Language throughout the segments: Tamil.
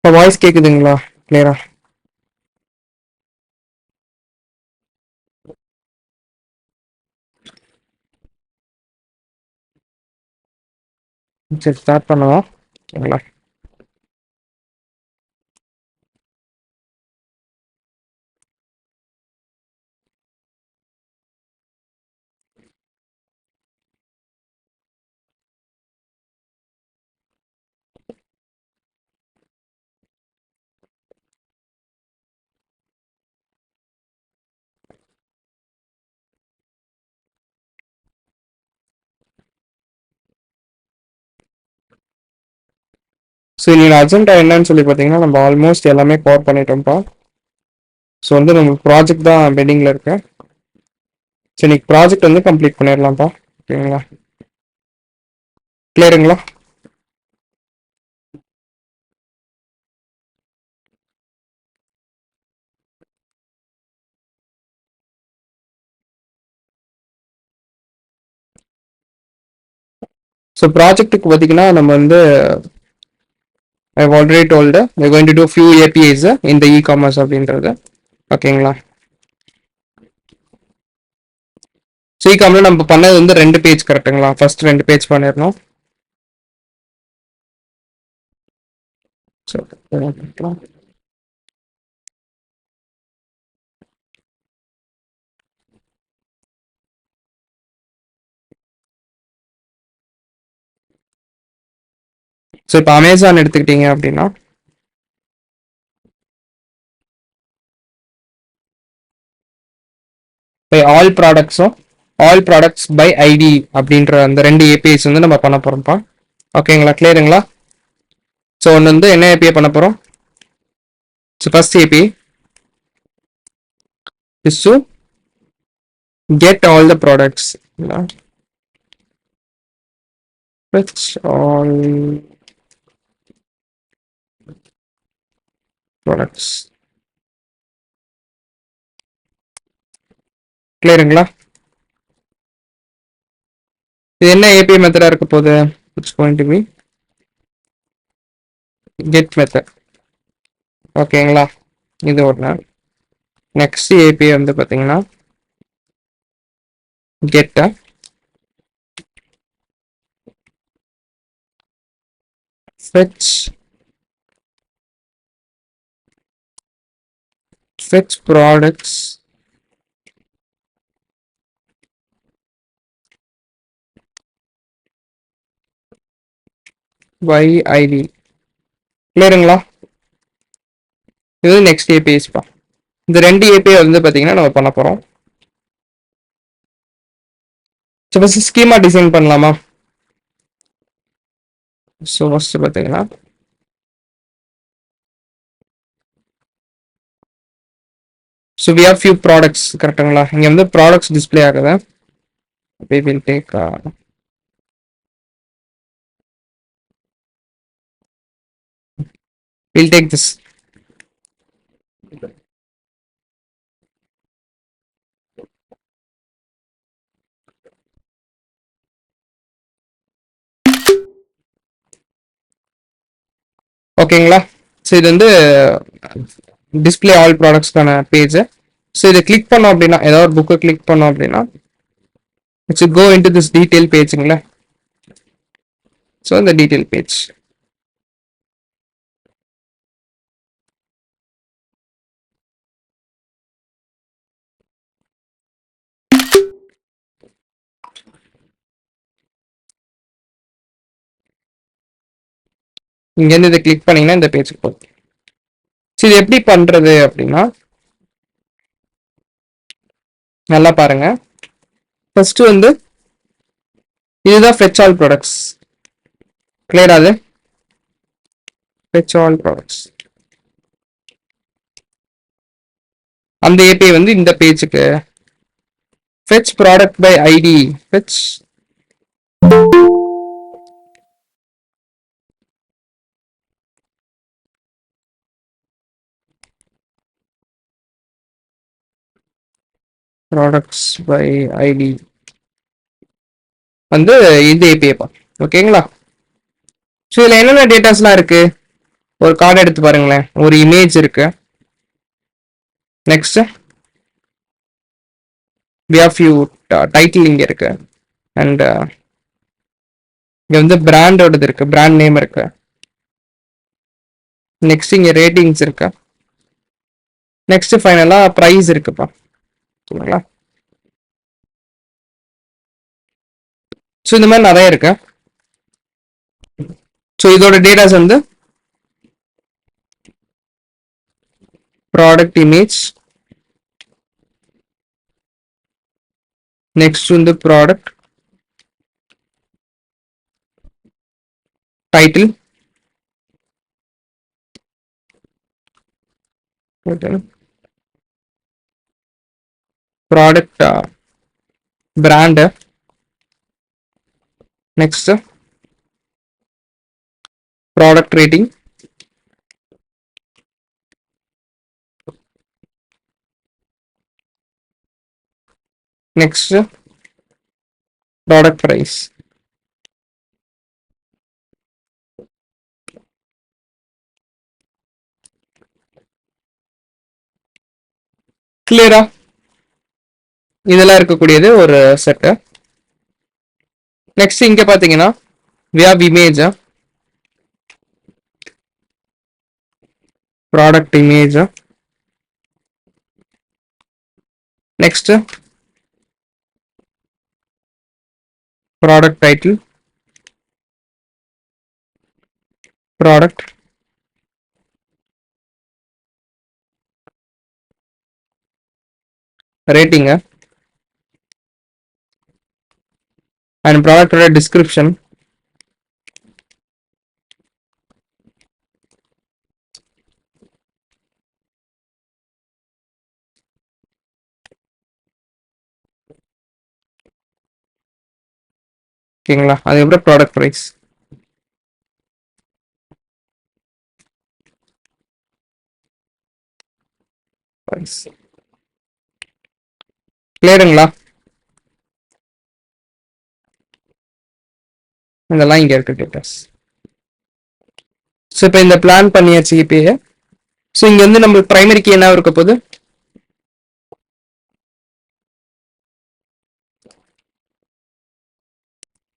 இப்போ வாய்ஸ் கேக்குதுங்களா கிளியரா? சரி ஸ்டார்ட் பண்ணுவோம். ஓகேங்களா? ஸோ இன்னைக்கு அஜெண்டா என்னன்னு சொல்லி பார்த்தீங்கன்னா நம்ம ஆல்மோஸ்ட் எல்லாமே கவர் பண்ணிட்டோம்ப்பா. ஸோ வந்து நம்மளுக்கு ப்ராஜெக்ட் தான் பெண்டிங்கில் இருக்கு. ஸோ இன்னைக்கு ப்ராஜெக்ட் வந்து கம்ப்ளீட் பண்ணிடலாம்ப்பா. ஓகேங்களா? கிளியருங்களா? ஸோ ப்ராஜெக்ட்டுக்கு பார்த்தீங்கன்னா நம்ம வந்து I've already told we're going to do few APIs in the e-commerce அப்படின்றது. ஓகேங்களா? ஸோ e-commerce நம்ம பண்ணது வந்து 2 பேஜ் கரெக்டுங்களா? ஃபர்ஸ்ட் 2 பேஜ் பண்ணிடணும். ஸோ இப்போ அமேசான் எடுத்துக்கிட்டீங்க அப்படின்னா பை ஆல் ப்ராடக்ட்ஸும் ஆல் ப்ராடக்ட்ஸ் பை ஐடி அப்படின்ற அந்த 2 ஏபிஐஸ் வந்து நம்ம பண்ண போகிறோம்ப்பா. ஓகேங்களா? கிளியருங்களா? ஸோ ஒன்று வந்து என்ன ஏபிஐ பண்ண போகிறோம்? So first API is to get all the products. Fetch all products. கிளியருங்களா? இது என்ன ஏபிஐ மெத்தடா இருக்க போகுது? It's going to B get method. ஓகேங்களா? இது ஒன்று. நெக்ஸ்ட் ஏபிஐ வந்து பார்த்தீங்கன்னா get fetch products by ID. கிளியருங்களா? இது நெக்ஸ்ட் ஏபிஐஸ்ப்பா. இந்த 2 ஏபிஐ வந்து பார்த்தீங்கன்னா நம்ம பண்ண போகிறோம். ஸோ ஃபஸ்ட் ஸ்கீமா டிசைன் பண்ணலாமா? ஸோ ஃபஸ்ட்டு பார்த்தீங்கன்னா so we have few products கரெக்டுங்களா? இங்கே வந்து ப்ராடக்ட்ஸ் டிஸ்பிளே ஆகுது. We will take we'll take this. ஓகேங்களா? ஸோ இது வந்து டிஸ்பிளே ஆல் ப்ராடக்ட்ஸ்க்கான பேஜ். ஸோ இதை கிளிக் பண்ணோம் அப்படின்னா ஏதாவது ஒரு புக்கை கிளிக் பண்ணோம் அப்படின்னா it's go into this detail பேஜுங்களா? ஸோ இந்த டீடைல் பேஜ் இங்கேருந்து இதை கிளிக் பண்ணீங்கன்னா இந்த பேஜுக்கு போகும். ஸோ இது எப்படி பண்றது அப்படின்னா நல்லா பாருங்க. ஃபர்ஸ்ட் வந்து இதுதான் fetch all products. கிளியர் ஆகுது? fetch all products. அந்த ஏபிஐ வந்து இந்த பேஜுக்கு fetch product by ID. fetch products by ID வந்து இந்த ஏபிஐ பா. ஓகேங்களா? ஸோ இதில் என்னென்ன டேட்டாஸ்லாம் இருக்கு? ஒரு கார்டு எடுத்து பாருங்களேன், ஒரு இமேஜ் இருக்கு. Next we have few title இங்க இருக்கு. அண்ட் இங்க வந்து பிராண்டோடது இருக்கு, பிராண்ட் நேம் இருக்கு. நெக்ஸ்ட் இங்க ரேட்டிங்ஸ் இருக்கு. நெக்ஸ்ட் ஃபைனலா பிரைஸ் இருக்குப்பா, சரிங்களா? ஸோ இந்த மாதிரி நிறைய இருக்கு. ஸோ இதோட டேட்டாஸ் வந்து ப்ராடக்ட் இமேஜ், நெக்ஸ்ட் வந்து product title, product brand, next product rating, next product price. கிளியரா? இதெல்லாம் இருக்கக்கூடியது ஒரு செட்டு. நெக்ஸ்ட் இங்க பாத்தீங்கன்னா we have image, product image, next product title, product rating, and product description. ஓகேங்களா? அதுக்கப்புறம் ப்ராடக்ட் ப்ரைஸ். கிளியருங்களா? இதெல்லாம் இங்க இருக்கு டேட்டாஸ். ஸோ இப்போ இந்த பிளான் பண்ணியாச்சு இப்பயே. ஸோ இங்க வந்து நம்ம பிரைமரிக்கு என்ன இருக்க போகுது?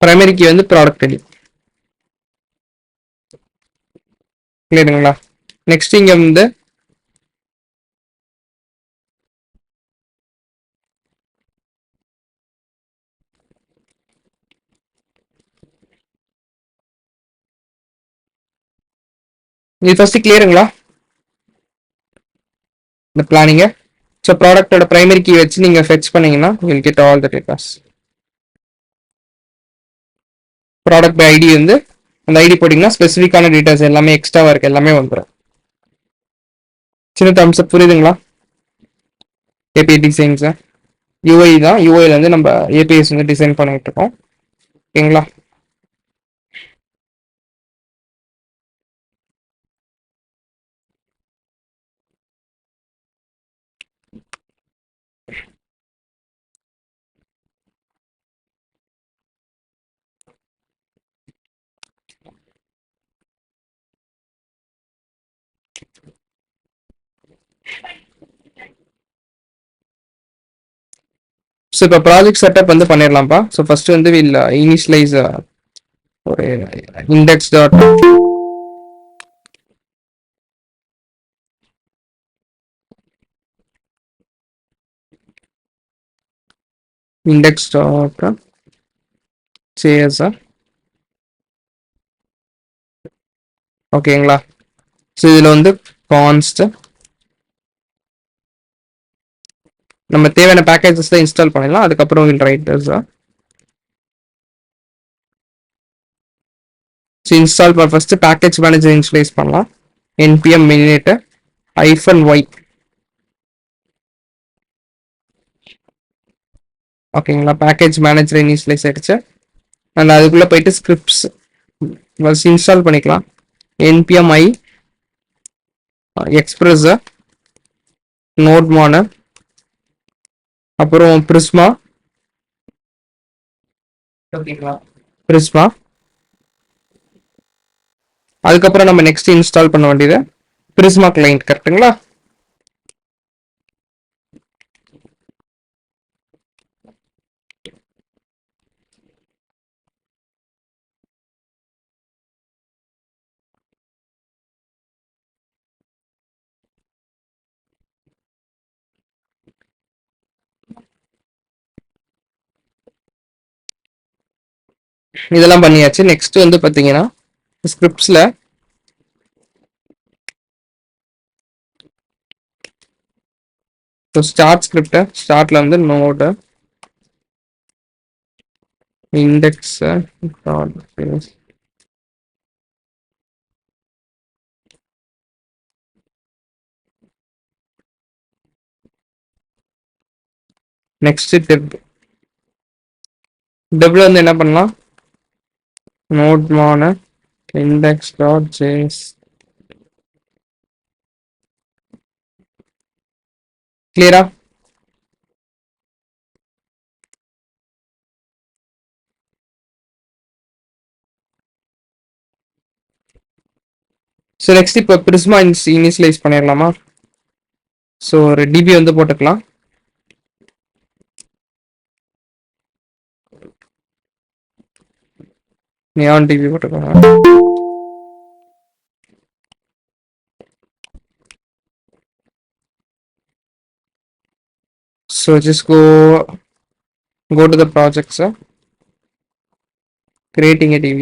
பிரைமரிக்கு வந்து ப்ராடக்ட் ஐடி. கிளியருங்களா? நெக்ஸ்ட் இங்க வந்து இது ஃபர்ஸ்ட் கிளியருங்களா இந்த பிளானிங்க? ஸோ ப்ராடக்டோட பிரைமரி கீ வச்சு நீங்க ஃபெச் பண்ணீங்கன்னா you get all the datas. Product ID வந்து அந்த ஐடி போட்டிங்கன்னா ஸ்பெசிஃபிக்கான டீட்டெயில்ஸ் எல்லாமே எக்ஸ்ட்ராவாக இருக்கு, எல்லாமே வந்துடும். சின்ன தம்ஸ் அப் புரியுதுங்களா? ஏபிஐ டிசைன்ஸ் யூஐ தான், யூஐல வந்து நம்ம ஏபிஐஸ் வந்து டிசைன் பண்ணிட்டு இருக்கோம். ஓகேங்களா? ஸோ இப்போ ப்ராஜெக்ட் செட்டப் வந்து பண்ணிடலாம்ப்பா. ஸோ ஃபர்ஸ்ட் வந்து வில் இனிஷியலைஸ் ஒரு index dot index dot JS. ஓகேங்களா? ஸோ இதில் வந்து கான்ஸ்ட் நம்ம தேவையான பேக்கேஜஸ் தான் இன்ஸ்டால் பண்ணிடலாம். அதுக்கப்புறம் will write this. So install first package manager initialize பண்ணலாம். npm minute -y. ஓகேங்களா? பேக்கேஜ் மேனேஜர் இனிஷியலைஸ் ஆயிடுச்சு. அண்ட் அதுக்குள்ள போயிட்டு ஸ்கிரிப்ட்ஸ் ஃபர்ஸ்ட் இன்ஸ்டால் பண்ணிக்கலாம். npm i express, nodemon, அப்புறம் பிரிஸ்மா. ஓகேங்களா? பிரிஸ்மா அதுக்கப்புறம் நம்ம நெக்ஸ்ட் இன்ஸ்டால் பண்ண வேண்டியது பிரிஸ்மா கிளைண்ட். கரெக்ட்டுங்களா? இதெல்லாம் பண்ணியாச்சு. நெக்ஸ்ட் வந்து பாத்தீங்கன்னா ஸ்கிரிப்ட்ஸ்ல ஸ்டார்ட் ஸ்கிரிப்ட், ஸ்டார்ட்ல வந்து நோடு இண்டெக்ஸ் நெக்ஸ்ட் டெப்ல வந்து என்ன பண்ணலாம், நோட் மான இண்டெக்ஸ் டாட் ஜேஎஸ். கிளியரா? ஸோ நெக்ஸ்ட் இப்போ பிரிஸ்மா இனிஷியலைஸ் பண்ணிடலாமா? ஸோ ஒரு டிபி வந்து போட்டுக்கலாம். நியான் டிபி போட்டுக்கலாம். So just go to the projects, creating a DB.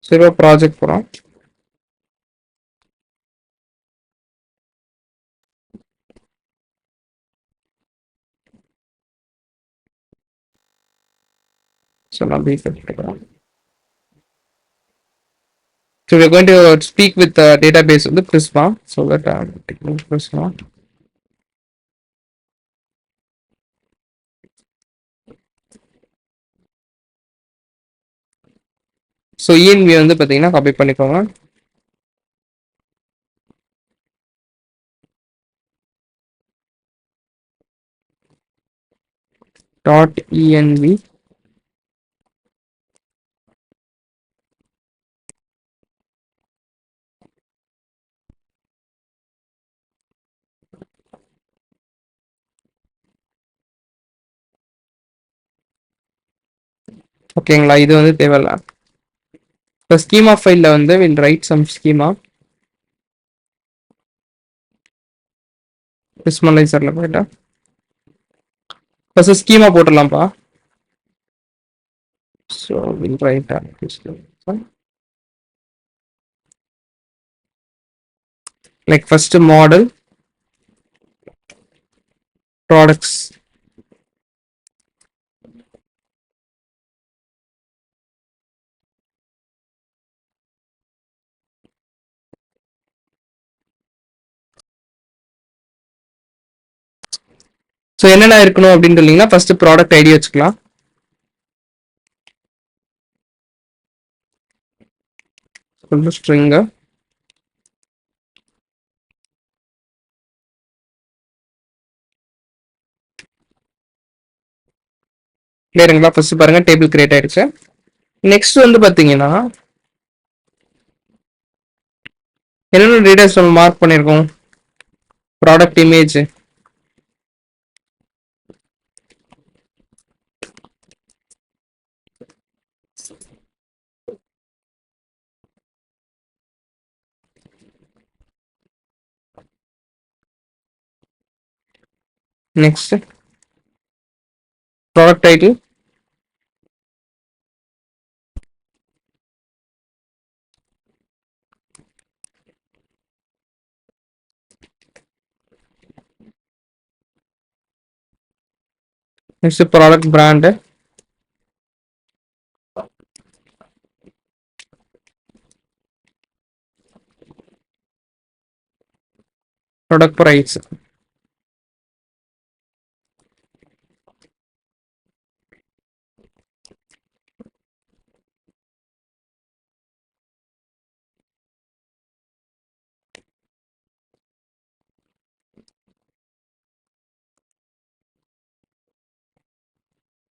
So இப்போ ப்ராஜெக்ட் போகிறோம். ஸோ நான் பி எடுத்துக்கிறேன். So we're going to speak with the database of the Prisma. So that Prisma. So ENV வந்து பார்த்தீங்கன்னா காப்பி பண்ணிக்கோங்க. டாட் இஎன்வி ஓகேங்களா? இது வந்து தேவையில்ல. இப்போ ஸ்கீமா ஃபைலில் வந்து வில் ரைட் சம் ஸ்கீமா. விஸ்மலைசரில் போயிட்டா ஃபர்ஸ்ட் ஸ்கீமா போட்டுடலாம்ப்பா. So will write like first model products. So என்னென்ன இருக்கணும் அப்படின்னு சொன்னீங்கன்னா ஃபர்ஸ்ட் ப்ராடக்ட் ஐடி வச்சுக்கலாம். ஸ்ட்ரிங்க கிளியருங்களா? ஃபர்ஸ்ட் பாருங்க டேபிள் கிரியேட் ஆயிடுச்சு. நெக்ஸ்ட் வந்து பாத்தீங்கன்னா என்னென்ன டீடைல்ஸ் நம்ம மார்க் பண்ணியிருக்கோம், product image, next product title, next product brand, product price.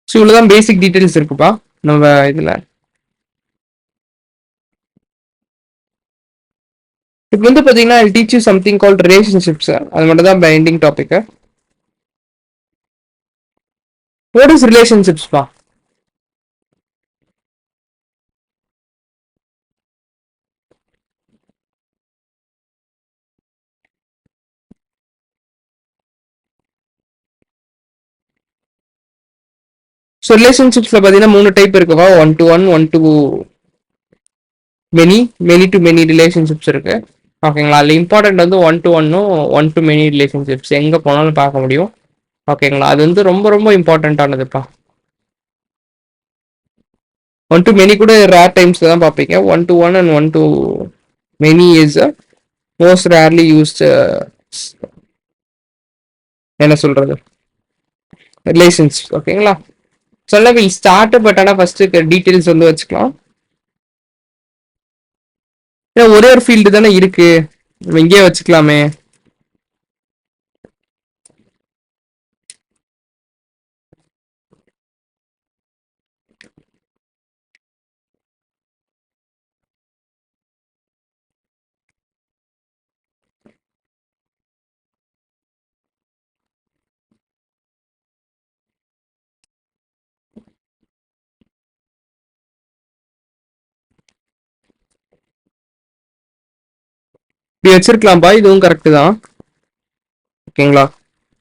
So இவ்வளோதான் பேசிக் டீட்டெயில்ஸ் இருக்குப்பா நம்ம இதில். இப்போ வந்து பார்த்தீங்கன்னா I teach you something called relationships. அது மட்டும் தான் பைண்டிங் டாபிக். வாட் இஸ் ரிலேஷன்ஷிப்ஸ்ப்பா? ஸோ ரிலேஷன்ஷிப்ஸில் பார்த்தீங்கன்னா 3 டைப் இருக்குப்பா. One to one, one to many, many to many relationships இருக்கு. ஓகேங்களா? அதில் இம்பார்ட்டன்ட் வந்து ஒன் டு ஒன்னும் ஒன் டு மெனி ரிலேஷன்ஷிப்ஸ் எங்கே போனாலும் பார்க்க முடியும். ஓகேங்களா? அது வந்து ரொம்ப ரொம்ப இம்பார்ட்டண்ட்டானதுப்பா. ஒன் டு மெனி கூட ரேர் டைம்ஸ் தான் பார்ப்பீங்க. One to one and one to many is most rarely used என்ன சொல்றது ரிலேஷன்ஸ். ஓகேங்களா? சொல்ல வில் ஸ்டார்ட். பட் ஆனால் ஃபர்ஸ்ட் டீட்டெயில்ஸ் வந்து வச்சுக்கலாம். ஏன்னா ஒரே ஒரு ஃபீல்டு தானே இருக்கு, நம்ம இங்கேயே வச்சுக்கலாமே. இப்படி வச்சிருக்கலாம்ப்பா, இதுவும் கரெக்ட் தான். ஓகேங்களா?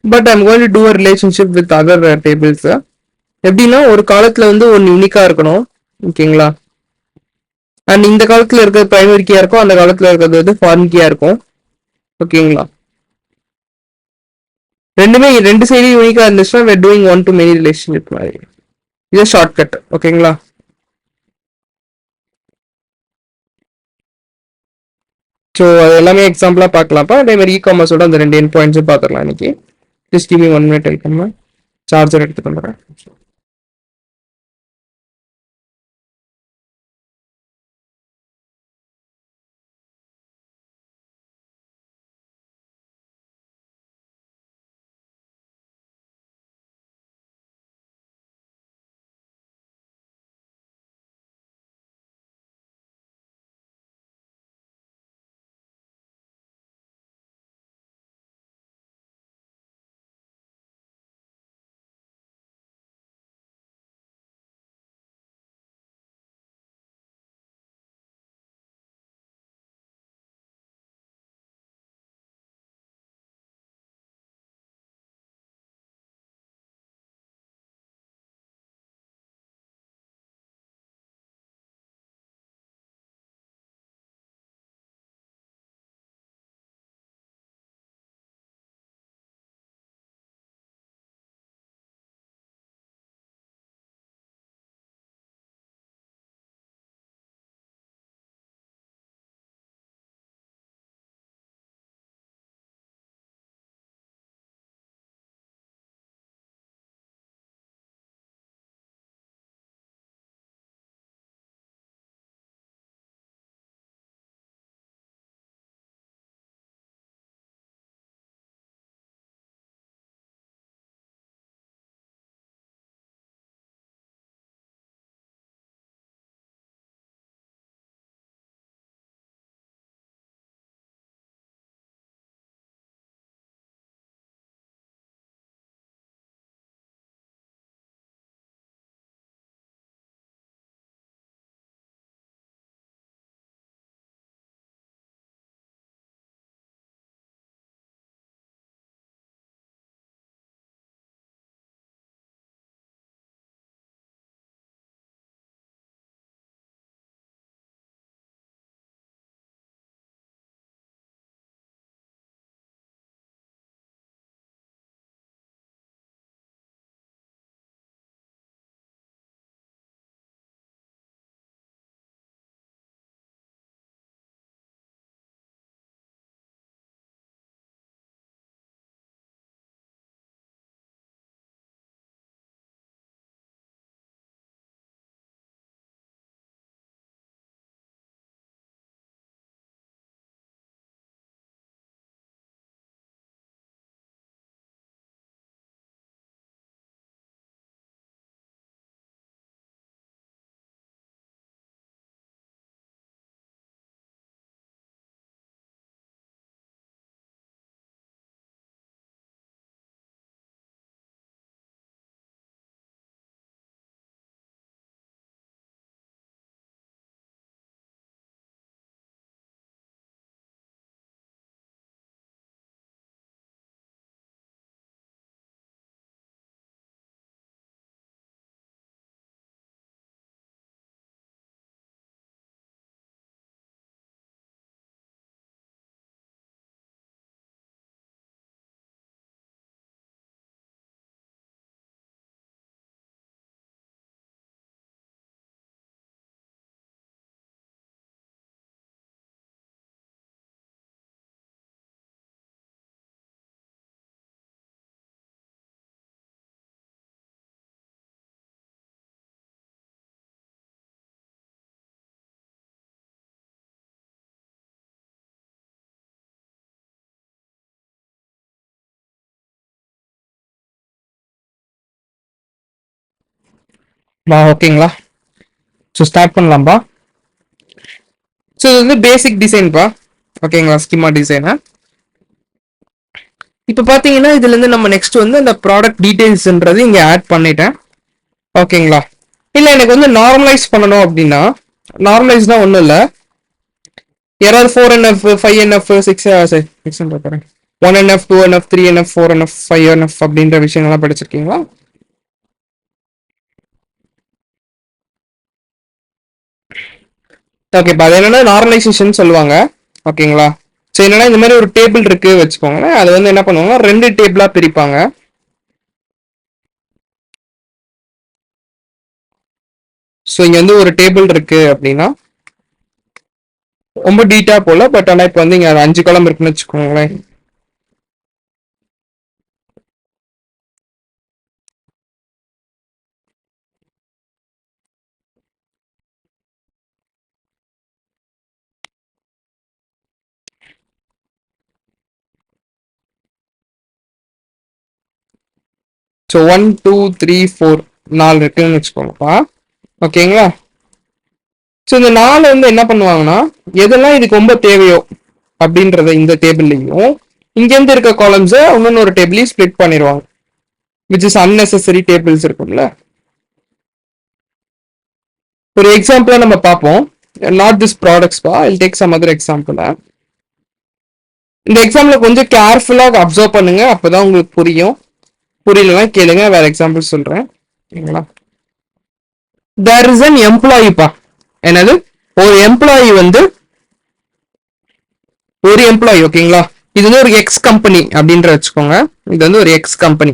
But I'm going to do a relationship with other tables. எப்படின்னா ஒரு காலத்துல வந்து ஒன்னு யூனிக்கா இருக்கணும். ஓகேங்களா? அண்ட் இந்த காலத்துல இருக்கிறது பிரைமரி கீயா இருக்கும், அந்த காலத்துல இருக்கிறது வந்து ஃபாரின் கீயா இருக்கும். ஓகேங்களா? ரெண்டுமே ரெண்டு சைடும் யூனிக்கா இருந்துச்சுன்னா we're doing one to many relationship மாதிரி. இது ஷார்ட் கட். ஓகேங்களா? ஸோ அது எல்லாமே எக்ஸாம்பிளா பார்க்கலாம்ப்பா. அதே மாதிரி காமர்ஸோட அந்த ரெண்டு என் பாயிண்ட்ஸும் பார்த்துக்கலாம் இன்னைக்கு. ஜஸ்ட் கிவ் மீ 1 minute, பண்ண சார்ஜர் எடுத்துட்டு வந்துடுறேன். ஓகேங்களா? So start பண்ணலாம்பா. ஸோ இது வந்து பேசிக் டிசைன்ப்பா. ஓகேங்களா? Schema design. இப்போ பார்த்தீங்கன்னா இதுலேருந்து நம்ம நெக்ஸ்ட் வந்து அந்த ப்ராடக்ட் டீடைல்ஸ்ன்றது இங்கே ஆட் பண்ணிட்டேன். ஓகேங்களா? இல்லை எனக்கு வந்து நார்மலைஸ் பண்ணணும் அப்படின்னா, நார்மலைஸ்னா ஒன்றும் இல்லை, யாராவது 4NF 5NF 6 போகிறேன் 1NF 2NF 3NF 4NF 5NF அப்படின்ற விஷயங்கள்லாம் படிச்சிருக்கீங்களா? ஓகே, இப்போ அது என்னன்னா நார்மலைசேஷன் சொல்லுவாங்க. ஓகேங்களா? ஸோ என்னன்னா இந்த மாதிரி ஒரு டேபிள் இருக்கு வச்சுக்கோங்களேன், அது வந்து என்ன பண்ணுவாங்க, 2 டேபிளா பிரிப்பாங்க. ஸோ இங்க வந்து ஒரு டேபிள் இருக்கு அப்படின்னா ரொம்ப டீட்டா போல, பட் ஆனால் இப்போ வந்து இங்க 5 காலம் இருக்குன்னு வச்சுக்கோங்களேன். ஸோ 1 2 3 4 4 இருக்குன்னு வச்சுக்கோங்கப்பா. ஓகேங்களா? ஸோ இந்த 4 வந்து என்ன பண்ணுவாங்கன்னா, எதெல்லாம் இதுக்கு ரொம்ப தேவையோ அப்படின்றத இந்த டேபிள்லையும் இங்கேருந்து இருக்க காலம்ஸை இன்னொன்னு ஒரு டேபிளையும் ஸ்ப்ளிட் பண்ணிடுவாங்க, விச் இஸ் அன்னெசரி டேபிள்ஸ் இருக்கும்ல. ஒரு எக்ஸாம்பிளா நம்ம பார்ப்போம். நாட் திஸ் ப்ராடக்ட்ஸ் பா, I'll take some other example. இந்த எக்ஸாம்பிள் கொஞ்சம் கேர்ஃபுல்லா அப்சர்வ் பண்ணுங்க, அப்பதான் உங்களுக்கு புரியும். புரியலன்னா கேளுங்க, வேற எக்ஸாம்பிள் சொல்றேன். ஓகேங்களா? தேர் இஸ் அன் எம்ப்ளாயி பா. என்னது? ஒரு எம்ப்ளாயி வந்து ஒரு எம்ப்ளாயி. ஓகேங்களா? இது வந்து ஒரு எக்ஸ் கம்பெனி அப்படின்ற வச்சுக்கோங்க. இது வந்து ஒரு எக்ஸ் கம்பெனி.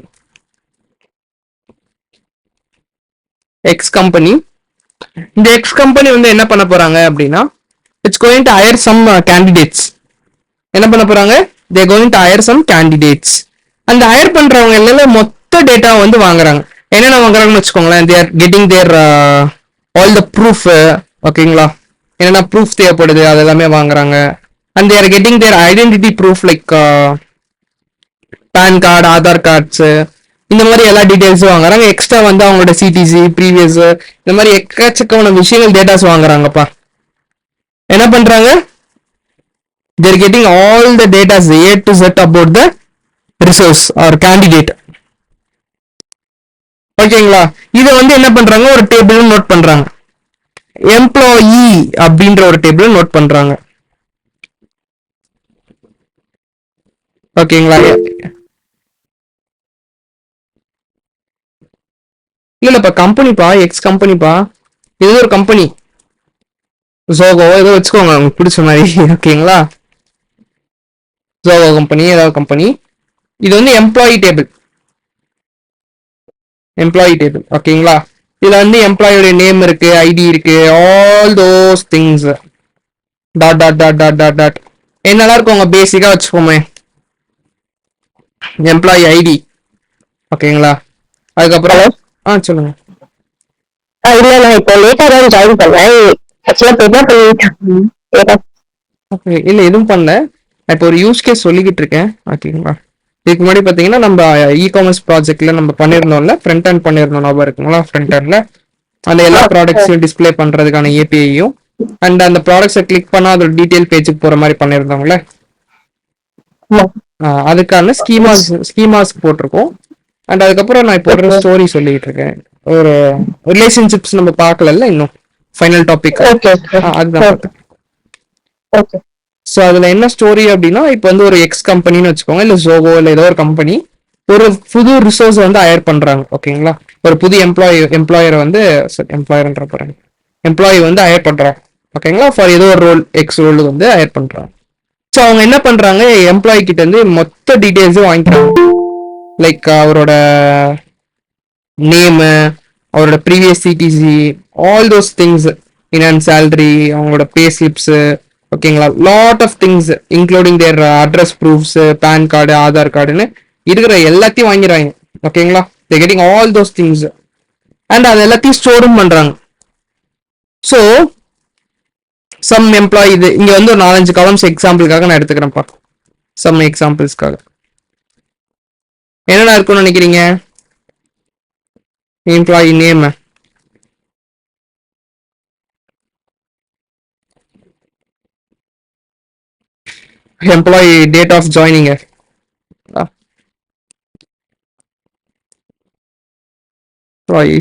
X company. இந்த எக்ஸ் கம்பெனி வந்து என்ன பண்ண போறாங்க அப்படின்னா, it's going to hire some candidates. என்ன பண்ண போறாங்க? They going to hire some candidates. அந்த ஹையர் பண்றவங்க எல்லாம் மொத்த டேட்டா வந்து வாங்குறாங்க. என்னென்ன வாங்குறாங்கன்னு வச்சுக்கோங்களேன், they are getting their all the proof. ஓகேங்களா? என்னென்ன ப்ரூஃப் தேவைப்படுது அது எல்லாமே வாங்குறாங்க. And they are getting their identity proof like PAN card, Aadhaar cards, இந்த மாதிரி எல்லா டீடைல்ஸும் வாங்குறாங்க. எக்ஸ்ட்ரா வந்து அவங்களோட சிடிசி ப்ரீவியஸ் இந்த மாதிரி எக்கச்சக்கமான விஷயங்கள் டேட்டாஸ் வாங்குறாங்கப்பா. என்ன பண்றாங்க? They're getting all the datas A to Z about the resource or candidate. ஓகேங்களா? இதை வந்து என்ன பண்றாங்க, ஒரு டேபிள் நோட் பண்றாங்க. எம்ப்ளாயி அப்படின்ற ஒரு டேபிள் நோட் பண்றாங்க. ஓகேங்களா? இல்லப்பா, கம்பெனிப்பா, எக்ஸ் கம்பெனிப்பா. இது ஒரு கம்பெனி, ஜோகோ ஏதோ வச்சுக்கோங்க உங்களுக்கு பிடிச்ச மாதிரி. ஓகேங்களா? ஜோகோ கம்பெனி, ஏதாவது கம்பெனி. இது வந்து எம்ப்ளாயி டேபிள். Employee table. ஓகேங்களா? இதுல வந்து எம்ப்ளாயோட நேம் இருக்கு, ஐடி இருக்கு, all those things. Dot dot dot dot dot dot என்னெல்லாம் இருக்கும் உங்க பேசிக்கா வச்சுக்கோமே. Employee ID. ஓகேங்களா? அதுக்கப்புறம் சொல்லுங்க. இல்ல நான் இப்போ லேட்டா தான் ஜாயின் பண்ணேன். ஆக்சுவலா இப்போ என்ன பண்ணிட்டு ஓகே, இல்லை எதுவும் பண்ணல. நான் இப்போ ஒரு யூஸ் கேஸ் சொல்லிக்கிட்டு இருக்கேன். ஓகேங்களா? இதுக்கு முன்னாடி பார்த்தீங்கன்னா நம்ம இ காமர்ஸ் ப்ராஜெக்ட்ல நம்ம பண்ணியிருந்தோம்ல, ஃப்ரண்ட் ஹேண்ட் பண்ணியிருந்தோம், ஞாபகம் இருக்குங்களா? ஃப்ரண்ட் ஹேண்ட்ல அந்த எல்லா ப்ராடக்ட்ஸையும் டிஸ்பிளே பண்றதுக்கான ஏபிஐயும் அண்ட் அந்த ப்ராடக்ட்ஸை கிளிக் பண்ணா அதோட டீடைல் பேஜுக்கு போற மாதிரி பண்ணியிருந்தோம்ல. அதுக்கான ஸ்கீமாஸ் போட்டிருக்கோம். அண்ட் அதுக்கப்புறம் நான் இப்போ ஒரு ஸ்டோரி சொல்லிட்டு இருக்கேன். ஒரு ரிலேஷன்ஷிப்ஸ் நம்ம பார்க்கல இன்னும், ஃபைனல் டாபிக் அதுதான். ஸோ அதுல என்ன ஸ்டோரி அப்படின்னா, இப்போ வந்து ஒரு எக்ஸ் கம்பெனின்னு வச்சுக்கோங்க, இல்லை ஜோகோ இல்லை ஏதோ ஒரு கம்பெனி ஒரு புது ரிசோர்ஸ் வந்து ஹையர் பண்றாங்க. ஓகேங்களா? ஒரு புது எம்ப்ளாயரை வந்து எம்ப்ளாயர்ன்ற போறாங்க, எம்ப்ளாயி வந்து ஹையர் பண்றாங்க. ஓகேங்களா? ஃபார் ஏதோ ஒரு ரோல், எக்ஸ் ரோல் வந்து ஹையர் பண்றாங்க. ஸோ அவங்க என்ன பண்றாங்க, எம்ப்ளாயி கிட்ட இருந்து மொத்த டீடைல்ஸும் வாங்கிக்கிறாங்க. லைக் அவரோட நேமு, அவரோட previous CTC, all those things, in salary, அவங்களோட பே ஸ்லிப்ஸ். ஓகேங்களா? Lot of things including their address proofs, PAN card, Aadhaar கார்டுன்னு இருக்கிற எல்லாத்தையும் வாங்கிடுறாங்க. ஓகேங்களா? They getting all those things and அது எல்லாத்தையும் ஸ்டோரும் பண்றாங்க. ஸோ சம் எம்ப்ளாயி, இது இங்க வந்து ஒரு 4-5 காலம்ஸ் எக்ஸாம்பிளுக்காக நான் எடுத்துக்கிறேன்ப்பா. சம் எக்ஸாம்பிள்ஸ்க்காக என்னென்ன இருக்கும்னு நினைக்கிறீங்க? Employee name, employee date of joining,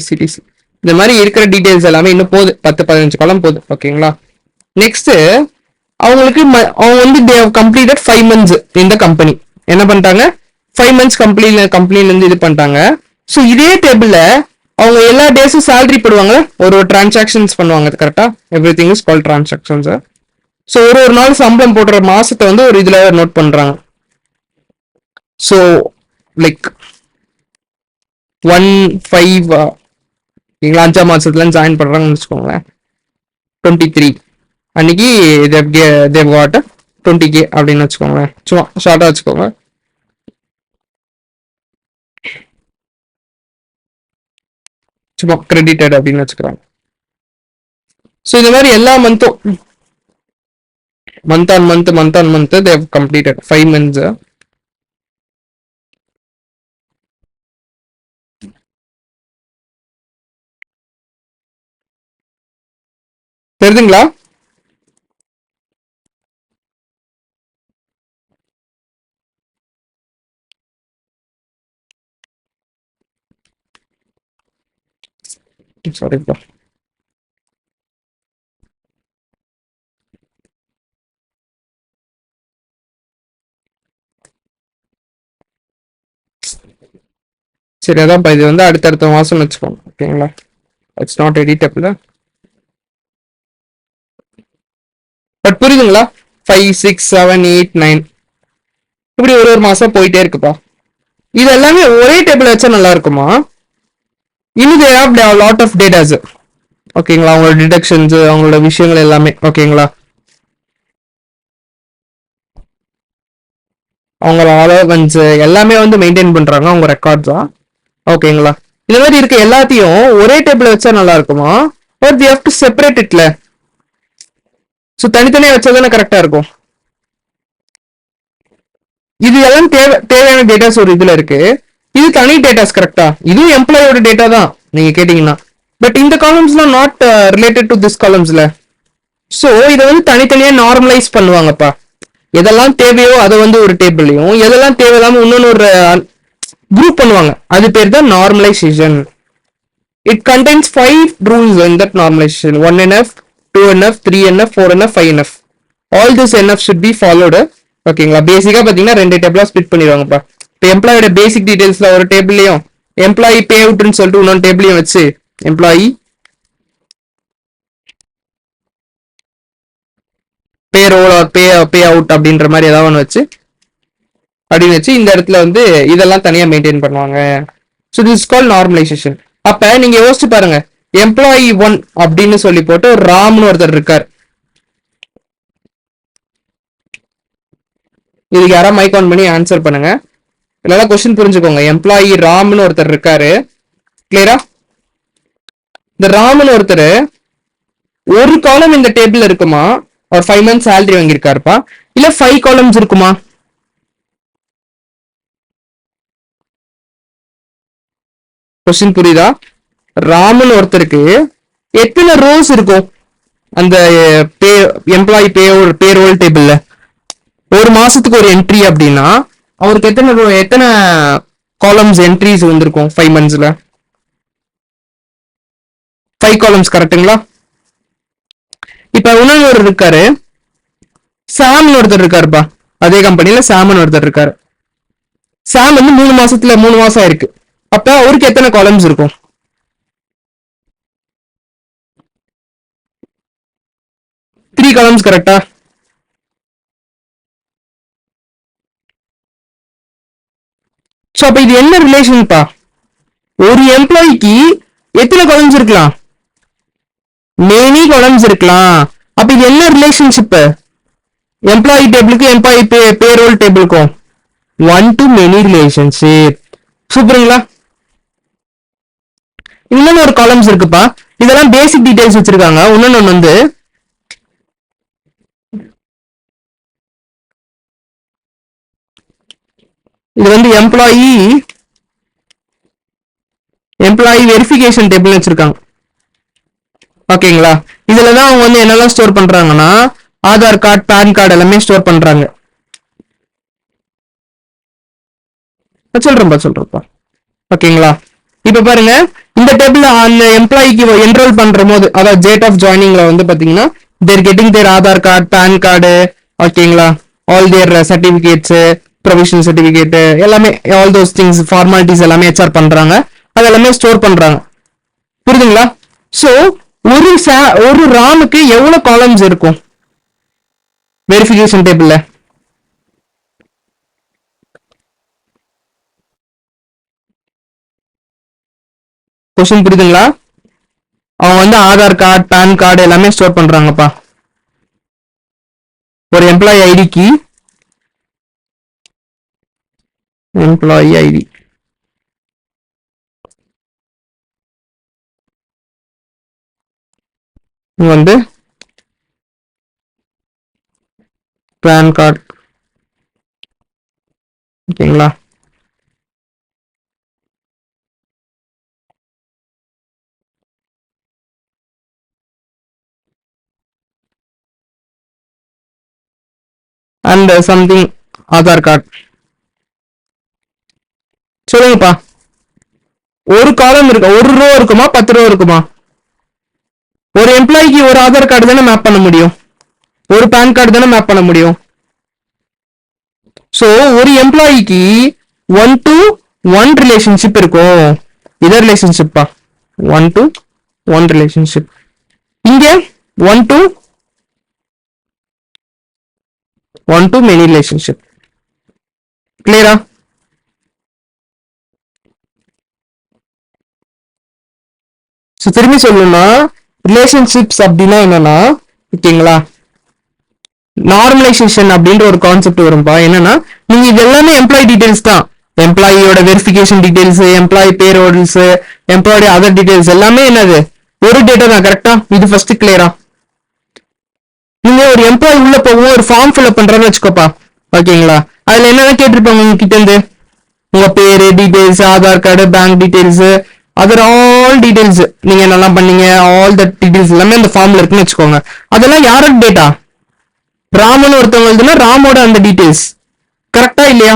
CTC, இந்த மாதிரி இருக்கிற டீடைல்ஸ் எல்லாமே இன்னும் போகுது, 10-15 காலம் போகுது. ஓகேங்களா. நெக்ஸ்ட் அவங்களுக்கு அவங்க வந்து தே ஹவ் கம்ப்ளீட்டட் 5 months இந்த கம்பெனி. என்ன பண்ணிட்டாங்க, 5 months கம்பெனில இருந்து இது பண்ணிட்டாங்க. ஸோ இதே டேபிள்ல அவங்க எல்லா டேஸும் சேலரி போடுவாங்க, ஒரு டிரான்சாக்ஷன்ஸ் பண்ணுவாங்க. கரெக்டா, every thing is call transactions. So ஒரு நாள் சம்பளம் போடுற மாசத்தை வந்து ஒரு இதுல நோட் பண்றாங்க. ஸோ லைக் 1/5 5ஆம் மாசத்துல ஜாயின் பண்றாங்கன்னு வச்சுக்கோங்களேன். 23 அன்னைக்கு தேவ் காட் 20K அப்படின்னு வச்சுக்கோங்களேன். சும்மா ஷார்ட்டா வச்சுக்கோங்க. சும்மா கிரெடிட்டட் அப்படின்னு வச்சுக்கிறாங்க. ஸோ இந்த மாதிரி எல்லா மந்த்தும் month on month they've completed 5 months. தெரியுதுங்களா? சாரிப்பா. சரி, அதான்ப்பா, இது வந்து அடுத்தடுத்த மாசம் வச்சுக்கோங்க. ஓகேங்களா, இட்ஸ் நாட் எடிட்டபிள். பட் புரியுதுங்களா? 5, 6, 7, 8, 9 இப்படி ஒரு மாசம் போயிட்டே இருக்குப்பா. இது எல்லாமே ஒரே டேபிள் வச்சா நல்லா இருக்குமா? இன்னும் they have lot of datas. ஓகேங்களா, அவங்களோட டிடக்ஷன்ஸ், அவங்களோட விஷயங்கள் எல்லாமே. ஓகேங்களா, அவங்களோட அலவன்ஸ் எல்லாமே வந்து மெயின்டைன் பண்றாங்க அவங்க ரெக்கார்ட்ஸா. ஓகேங்களா, இந்த மாதிரி இருக்க எல்லாத்தையும் ஒரே டேபிள் வச்சா நல்லா இருக்குமா? But we have to separate இட்ல. ஸோ தனித்தனியா வச்சா தானே கரெக்டா இருக்கும். இது எல்லாம் தேவையான டேட்டாஸ் ஒரு இதுல இருக்கு. இது தனி டேட்டாஸ். கரெக்டா, இதுவும் எம்ப்ளாயோட டேட்டா தான் நீங்க கேட்டீங்கன்னா. பட் இந்த காலம்ஸ்லாம் நாட் ரிலேட்டட் டு திஸ் காலம்ஸ்ல. ஸோ இதை வந்து தனித்தனியா நார்மலைஸ் பண்ணுவாங்கப்பா. எதெல்லாம் தேவையோ அதை வந்து ஒரு டேபிள்லையும், எதெல்லாம் தேவையில்லாம இன்னொன்னு ஒரு குரூப் பண்ணுவாங்க. அது பேர் தான் normalisation. It contains 5 rules in that normalization. 1NF, 2NF, 3NF, 4NF, 5NF. All this NF should be followed. ஓகேங்களா, பேசிக்கா பாத்தீங்கன்னா 2 டேபிளா ஸ்பிளிட் பண்ணிடுவாங்கப்பா. இப்போ எம்ப்ளாயோட பேசிக் டீடைல்ஸ்ல ஒரு டேபிள்லயும், எம்ப்ளாயி பே அவுட்னு சொல்லிட்டு இன்னொரு டேபிளையும் வச்சு, எம்ப்ளாயி பே ரோல் ஆர் பே அவுட் அப்படின்ற மாதிரி ஏதாவது ஒன்று வச்சு அப்படின்னு வச்சு இந்த இடத்துல வந்து இதெல்லாம் தனியா மெயின்டைன் பண்ணுவாங்க. So this call normalisation. அப்ப நீங்க யோசிச்சு பாருங்க, எம்ப்ளாயி 1 அப்படின்னு சொல்லி போட்டு ராம்னு ஒருத்தர் இருக்கார். இதுக்கு யாராவது மைக் ஆன் பண்ணி ஆன்சர் பண்ணுங்க, இல்லைன்னா கொஸ்டின் புரிஞ்சுக்கோங்க. எம்ப்ளாயி ராம்னு ஒருத்தர் இருக்காரு. கிளியரா? இந்த ராம்னு ஒருத்தர் ஒரு காலம் இந்த டேபிள் இருக்குமா? ஒரு 5 months சேலரி வாங்கியிருக்காருப்பா, இல்ல 5 columns இருக்குமா? கொஸ்டின் புரியுதா? ராமன் ஒருத்தருக்கு எத்தனை ரோஸ் இருக்கும் அந்த எம்ப்ளாயி பேரோல் டேபிள்ல? ஒரு மாசத்துக்கு ஒரு என்ட்ரி அப்படின்னா அவருக்கு எத்தனை காலம்ஸ் என்ட்ரிஸ் வந்திருக்கும் 5 monthsல? 5 columns. கரெக்டுங்களா? இப்ப இன்னொரு இருக்காரு, சாம்னு ஒருத்தர் இருக்காருப்பா. அதே கம்பெனில சாம்னு ஒருத்தர் இருக்காரு. சாம் வந்து 3 மாசம் இருக்கு. அப்ப அவருக்கு எத்தனை காலம்ஸ் இருக்கும்? 3 columns. கரெக்டா? சோ அப்ப இது என்ன ரிலேஷன்ப்பா? ஒரு எம்ப்ளாய்க்கு எத்தனை காலம்ஸ் இருக்கலாம்? மெனி காலம்ஸ் இருக்கலாம். அப்ப இது என்ன ரிலேஷன்ஷிப்? எம்ப்ளாயி டேபிளுக்கு எம்ப்ளாயி பேரோல் டேபிளுக்கும் 1 to many ரிலேஷன்ஷிப். சூப்பருங்களா? இன்னொன்னு ஒரு காலம்ஸ் இருக்குப்பா. இதெல்லாம் பேசிக் டீடைல்ஸ் வச்சிருக்காங்க. இன்னொன்னு வந்து இது வந்து எம்ப்ளாயி வெரிஃபிகேஷன் டேபிள் வச்சிருக்காங்க. ஓகேங்களா? இதுலதான் அவங்க வந்து என்னெல்லாம் ஸ்டோர் பண்றாங்கன்னா ஆதார் கார்டு, பேன் கார்டு எல்லாமே ஸ்டோர் பண்றாங்க. சொல்றேன்ப்பா. ஓகேங்களா? இப்ப பாருங்க, இந்த டேபிள் அந்த எம்ப்ளாய்க்கு என்ரோல் பண்ற போது, அதாவது டேட் ஆஃப் ஜாயினிங்ல வந்து பாத்தீங்கன்னா தேர் கெட்டிங் தேர் ஆதார் கார்டு, பேன் கார்டு, ஓகேங்களா, ஆல் தேர் சர்டிபிகேட்ஸ், ப்ரொவிஷனல் சர்டிபிகேட், எல்லாமே ஆல் தோஸ் திங்ஸ் ஃபார்மாலிட்டிஸ் எல்லாமே ஹெச்ஆர் பண்றாங்க. அது எல்லாமே ஸ்டோர் பண்றாங்க. புரியுதுங்களா? சோ ஒரு ராமுக்கு எவ்வளவு காலம்ஸ் இருக்கும் வெரிஃபிகேஷன் டேபிள்ல? கொஸ்டின் புரியுதுங்களா? அவங்க வந்து ஆதார் கார்டு, பேன் கார்டு எல்லாமே ஸ்டோர் பண்றாங்கப்பா. ஒரு எம்ப்ளாயி ஐடிக்கு எம்ப்ளாயி ஐடி வந்து பேன் கார்டு, ஓகேங்களா, அண்ட் சம்திங் ஆதார் கார்டு. சொல்லுங்கப்பா, ஒரு காலம் இருக்கு, ஒரு ரோ இருக்குமா 10 ரோ இருக்குமா? ஒரு எம்ப்ளாய்க்கு ஒரு ஆதார் கார்டு தானே மேப் பண்ண முடியும், ஒரு பேன் கார்டு தானே மேப் பண்ண முடியும். சோ ஒரு எம்ப்ளாய்க்கு 1 to 1 ரிலேஷன்ஷிப் இருக்கும். இத ரிலேஷன்ஷிப்பா, 1 to 1 ரிலேஷன்ஷிப். இங்க 1 to 1 to many ரிலேஷன்ஷிப். கிளியரா? ஸோ திரும்பி சொல்லணும்னா ரிலேஷன்ஷிப்ஸ் அப்படின்னா என்னன்னா, ஓகேங்களா, நார்மலைசேஷன் அப்படின்ற ஒரு கான்செப்ட் வரும்பா. என்னன்னா, நீங்க இது எல்லாமே எம்ப்ளாயி டீடைல்ஸ் தான். எம்ப்ளாயியோட verification details, employee payrolls, employee other details எல்லாமே என்னது ஒரு டேட்டா தான். கரெக்டா? இது ஃபர்ஸ்ட் கிளியரா? நீங்க ஒரு எம்ப்ளாயி உள்ள போகும் ஒரு ஃபார்ம் ஃபில் அப் பண்றேன்னு வச்சுக்கோப்பா, ஓகேங்களா, அதுல என்னென்ன கேட்டிருப்பாங்க உங்க கிட்ட இருந்து? உங்க பேரு, details, Aadhaar card, bank details, other all details, நீங்க என்னெல்லாம் பண்ணீங்க, ஆல் தட் டீடைல்ஸ் எல்லாமே அந்த ஃபார்ம்ல இருக்குன்னு வச்சுக்கோங்க. அதெல்லாம் யாரோட டேட்டா? ராமன் ஒருத்தவங்க எழுதுனா ராமோட அந்த டீடைல்ஸ். கரெக்டா இல்லையா?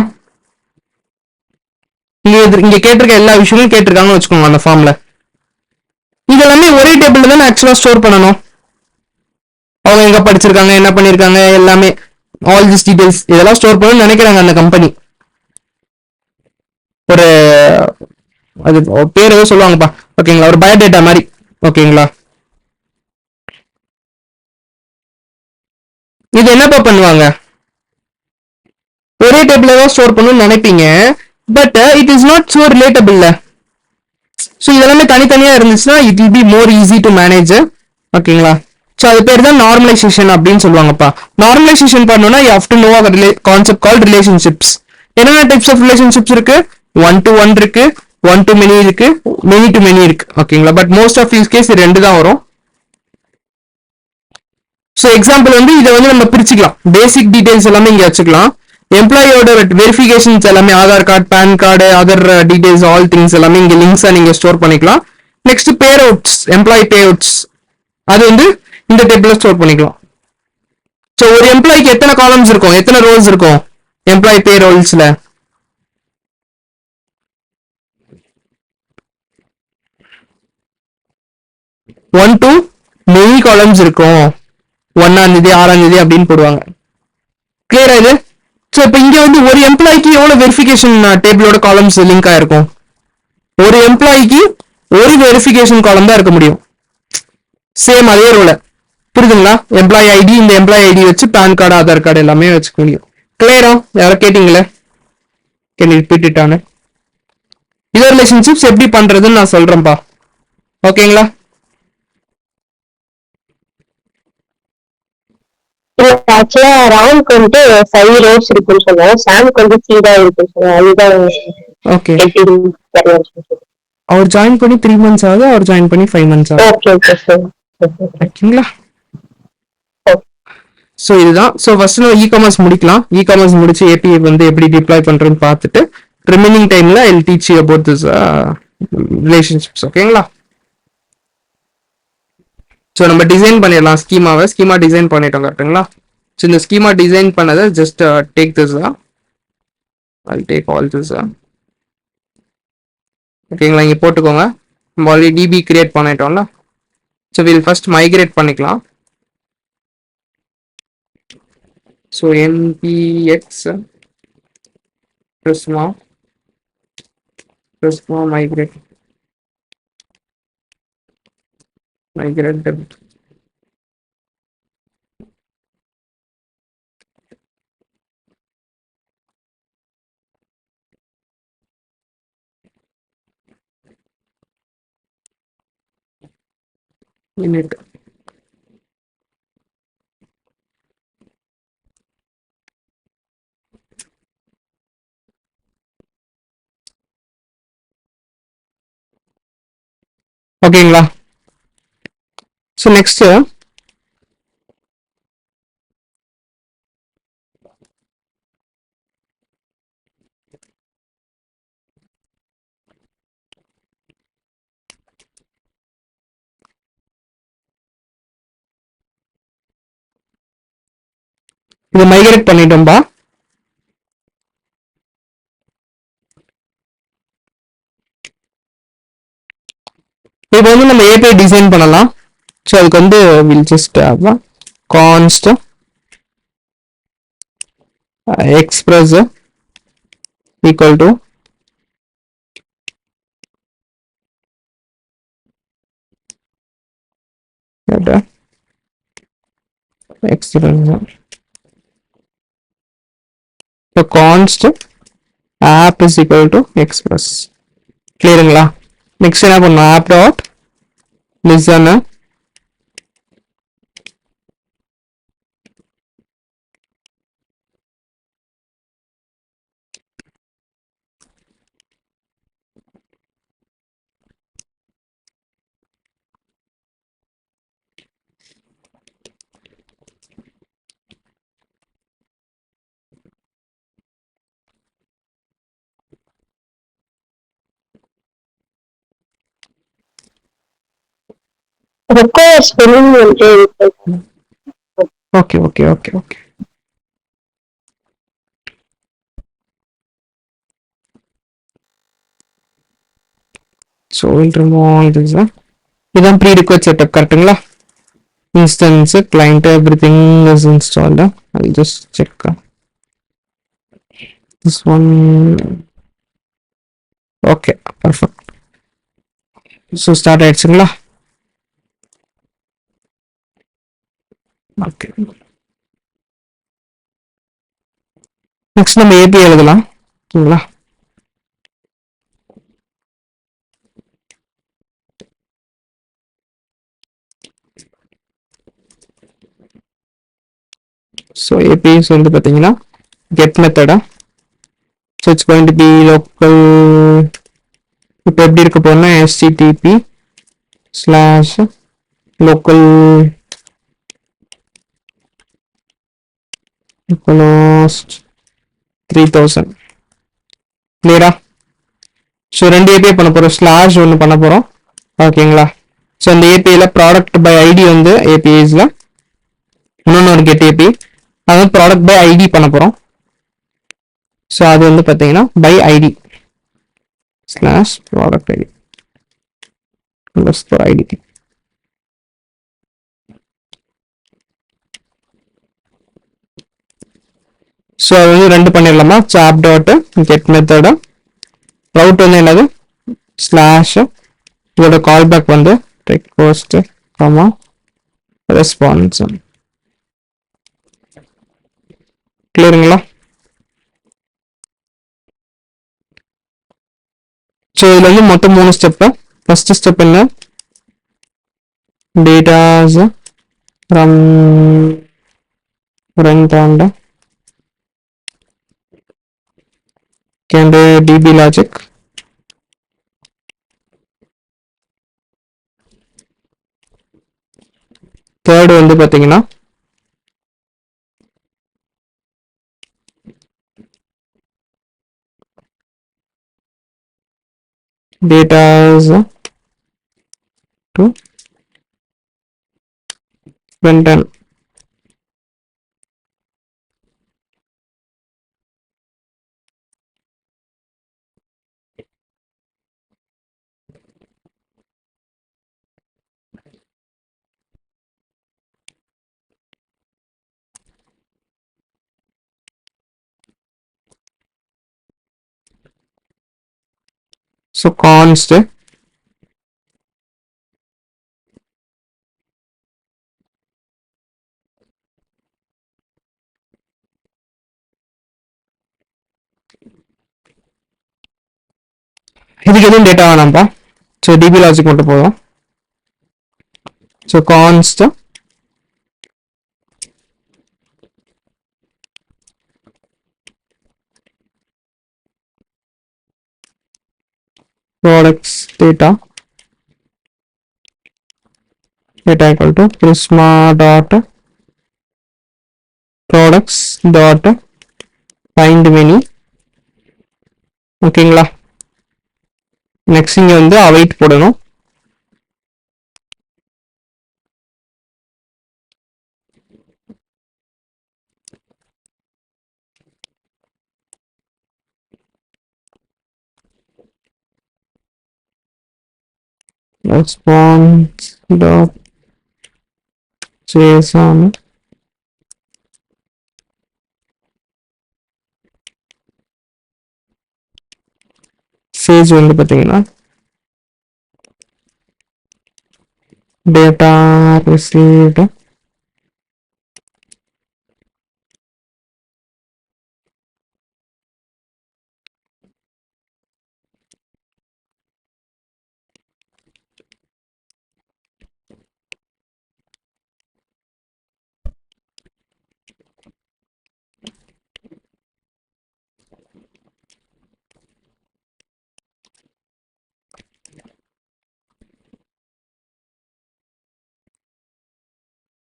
இங்க கேட்டிருக்க எல்லா விஷயமும் கேட்டிருக்காங்கன்னு வச்சுக்கோங்க அந்த ஃபார்ம்ல. இதெல்லாமே ஒரே டேபிள்ல தான் ஆக்சுவலா ஸ்டோர் பண்ணணும். அவங்க எங்க படிச்சிருக்காங்க, என்ன பண்ணிருக்காங்க, எல்லாமே ஆல் திஸ் டீடைல்ஸ் இதெல்லாம் ஸ்டோர் பண்ணணும்னு நினைக்கிறாங்க அந்த கம்பெனி. ஒரு அது பேர் ஏதோ சொல்லுவாங்கப்பா, ஓகேங்களா, ஒரு பயோடேட்டா மாதிரி. ஓகேங்களா, இது என்னப்பா பண்ணுவாங்க? ஒரே டேபிள்ல தான் ஸ்டோர் பண்ணணும்னு நினைப்பீங்க, but it is not so relatable. So இதெல்லாமே தனித்தனியா இருந்துச்சுன்னா it will be more easy to manage. ஓகேங்களா, ஸோ அது பேர் தான் நார்மலைசேஷன் அப்படின்னு சொல்லுவாங்கப்பா. நார்மலைசேஷன் பண்ணணும்னா you have to know our concept called relationships. என்னென்ன டைப்ஸ் ஆஃப் ரிலேஷன்ஷிப்ஸ் இருக்கு? 1 to 1 இருக்கு, 1 to many இருக்கு, many to many இருக்கு. ஓகேங்களா, but most of use case ரெண்டு தான் வரும். ஸோ எக்ஸாம்பிள் வந்து இதை வந்து நம்ம பிரிச்சுக்கலாம். பேசிக் டீடைல்ஸ் எல்லாமே இங்க வச்சுக்கலாம். எம்ப்ளாயோட வெரிஃபிகேஷன்ஸ் எல்லாமே Aadhaar card, PAN card, other details, all things எல்லாமே இங்க லிங்க்ஸா நீங்க ஸ்டோர் பண்ணிக்கலாம். நெக்ஸ்ட் பேர் அவுட்ஸ், எம்ப்ளாயி பே அவுட்ஸ், அது வந்து இந்த டேபிள்ல ஸ்டோர் பண்ணிக்கலாம். ஸோ ஒரு எம்ப்ளாய்க்கு எத்தனை காலம்ஸ் இருக்கும், எத்தனை ரோல்ஸ் இருக்கும் எம்ப்ளாயி பே ரோல்ஸ்ல? 1 to many காலம்ஸ் இருக்கும். 1ஆம் தேதி 6ஆம் தேதி அப்படின்னு போடுவாங்க. கிளியரா இது? ஸோ இப்போ இங்க வந்து ஒரு எம்ப்ளாய்க்கு எவ்வளவு வெரிஃபிகேஷன் டேபிளோட காலம்ஸ் லிங்க் ஆயிருக்கும்? ஒரு எம்ப்ளாய்க்கு ஒரு வெரிஃபிகேஷன் காலம் தான் இருக்க முடியும். சேம் அதே ரோல. புரியுதுங்களா? எம்ப்ளாயி ஐடி, இந்த எம்ப்ளாயி ஐடி வச்சு பேன் கார்டு, ஆதார் கார்டு எல்லாமே வச்சுக்க முடியும். கிளியரா? யாரோ கேட்டீங்களே, கேன் ரிப்பீட் இட் ஆன. இதர் ரிலேஷன்ஷிப்ஸ் எப்படி பண்றதுன்னு நான் சொல்றேன்ப்பா. ஓகேங்களா? ஆக்சுவலா ராம்க்கு வந்துட்டு 5 ரோஸ் இருக்குன்னு சொல்லுவோம், சாம்க்கு வந்து 3 தான் இருக்குன்னு சொல்லுவோம். அதுதான் ஓகே. அவர் ஜாயின் பண்ணி 3 months ஆகுது, அவர் ஜாயின் பண்ணி 5 months ஆகுது. Okay okay sir. ஓகேங்களா? ஸோ இதுதான். ஸோ ஃபர்ஸ்ட் நம்ம இ-காமர்ஸ் முடிக்கலாம். இ-காமர்ஸ் முடிச்சு ஏபிஐ வந்து எப்படி டிப்ளாய் பண்றதுன்னு பார்த்துட்டு ரிமைனிங் டைம்ல I will teach you about this relationships. ஓகேங்களா? ஸோ நம்ம டிசைன் பண்ணிடலாம் ஸ்கீமாவை. ஸ்கீமா டிசைன் பண்ணிட்டோம் கரெக்டுங்களா? ஸோ இந்த ஸ்கீமா டிசைன் பண்ணதை just take this, I take all this. ஓகேங்களா, இங்கே போட்டுக்கோங்க. நம்ம ஆல்ரெடி டிபி கிரியேட் பண்ணிட்டோம்ல. ஸோ வில் ஃபர்ஸ்ட் மைக்ரேட் பண்ணிக்கலாம். So npx prisma migrate depth. Init. ஓகேங்களா. ஸோ நெக்ஸ்ட் இதை மைக்ரேட் பண்ணிட்டோம்பா. இப்போ வந்து நம்ம ஏபிஐ டிசைன் பண்ணலாம். ஸோ அதுக்கு வந்து will just const express equal to express. So const app is equal to express. கிளியருங்களா. நெக்ஸ்ட் என்ன பண்ணணும், app dot listen require spelling வந்து okay okay okay okay. So will remove all this. இதான் ப்ரீ ரிக்வெஸ்ட் செட்டப் கரெக்ட்டுங்களா. Instance client everything is installed. I just check this one. Okay perfect. So start ஆயிடுச்சுங்களா. Okay. Next நம்ம ஏபிஐ எழுதலாம். ஓகேங்களா. ஸோ ஏபிஐஸ் வந்து பார்த்தீங்கன்னா கெட் மெத்தடா. So it's going to be local. இப்போ எப்படி இருக்க போறோம்னா http ஸ்லாஷ் லோக்கல் localhost 3000. கிளியரா. ஸோ ரெண்டு ஏபிஐ பண்ண போகிறோம், ஸ்லாஷ் ஒன்று பண்ண போகிறோம். ஓகேங்களா. ஸோ அந்த ஏபிஐயில் ப்ராடக்ட் பை ஐடி வந்து ஏபிஐஸில் இன்னொன்று ஒரு கெட் ஏபி, அது ப்ராடக்ட் பை ஐடி பண்ண போகிறோம். ஸோ அது வந்து பார்த்தீங்கன்னா by ID slash product ID ID. So அது வந்து ரெண்டு பண்ணிடலாமா. சாப் டாட் கெட் மெத்தட ரவுட் வந்து என்னது ஸ்லாஷ் இதோட கால் பேக் வந்து ரெக்வஸ்ட் ஆமா ரெஸ்பான்ஸ். கிளியருங்களா. ஸோ இதில் வந்து மொத்தம் 3 ஸ்டெப்பு. ஃபர்ஸ்ட் ஸ்டெப் என்ன, datas from front and can DB logic. Third வந்து பார்த்தீங்கன்னா datas to front end. So const இதுக்கு எதுவும் டேட்டா வேணாம்ப்பா. ஸோ டிபி லாஜிக் மட்டும் போதும். So const products data equal to prisma dot products dot find menu. ஓகேங்களா? நெக்ஸ்ட் இங்க வந்து அவைட் போடணும். response dot json சேஜ் வந்து பார்த்தீங்கன்னா data received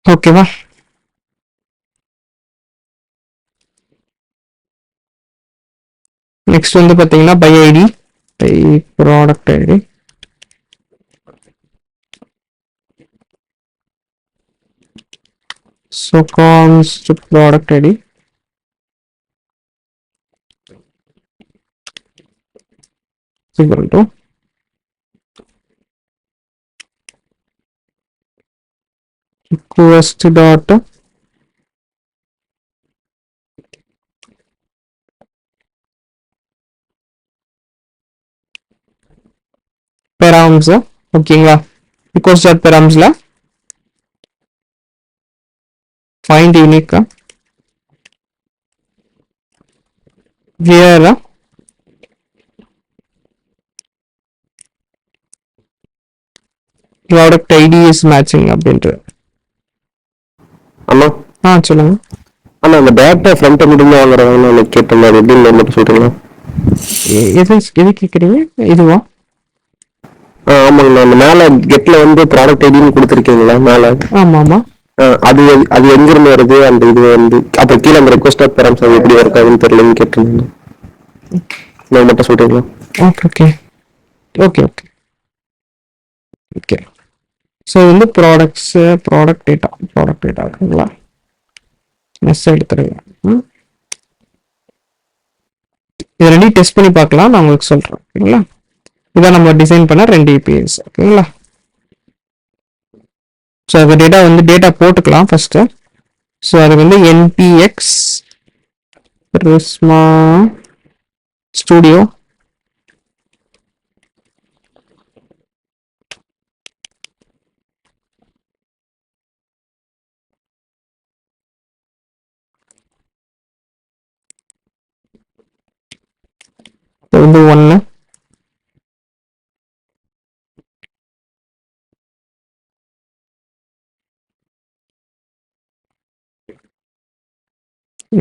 ஓகேவா? நெக்ஸ்ட் வந்து பார்த்தீங்கன்னா by ID by product ID so const product ID equal to request dot params. ஓகேங்களா? request dot paramsல find unique where product ID is matching அப்படின்ட்டு. அண்ணா சொல்லுங்க. அண்ணா அந்த டேட்டா ஃப்ரண்ட் முடிஞ்சு வாங்குறவங்க எனக்கு கேட்டேன், அது எப்படின்னு மட்டும் சொல்றீங்களா? எது கேட்குறீங்க? இதுவா? ஆமாங்கண்ணா, அந்த மேலே கெட்டில் வந்து ப்ராடக்ட் ஐடின்னு கொடுத்துருக்கீங்களா மேலே? ஆமாம் ஆமாம். அது அது எங்கிருந்து வருது அந்த இது வந்து, அப்போ கீழே அந்த ரெக்வஸ்ட் ஆஃப் பெரம்ஸ் அது எப்படி இருக்காதுன்னு தெரியலன்னு கேட்டிருந்தேன். நான் மட்டும் சொல்றீங்களா? Okay okay okay okay okay. So வந்து ப்ராடக்ட் டேட்டா இருக்குங்களா? நெக்ஸ்ட் எடுத்துருங்க. இது ரெண்டையும் டெஸ்ட் பண்ணி பார்க்கலாம், நான் உங்களுக்கு சொல்கிறேன். ஓகேங்களா? இதான் நம்ம டிசைன் பண்ண 2 APIs. ஓகேங்களா? ஸோ அது டேட்டா போட்டுக்கலாம் ஃபர்ஸ்ட். ஸோ அது வந்து npx prisma studio வந்து 1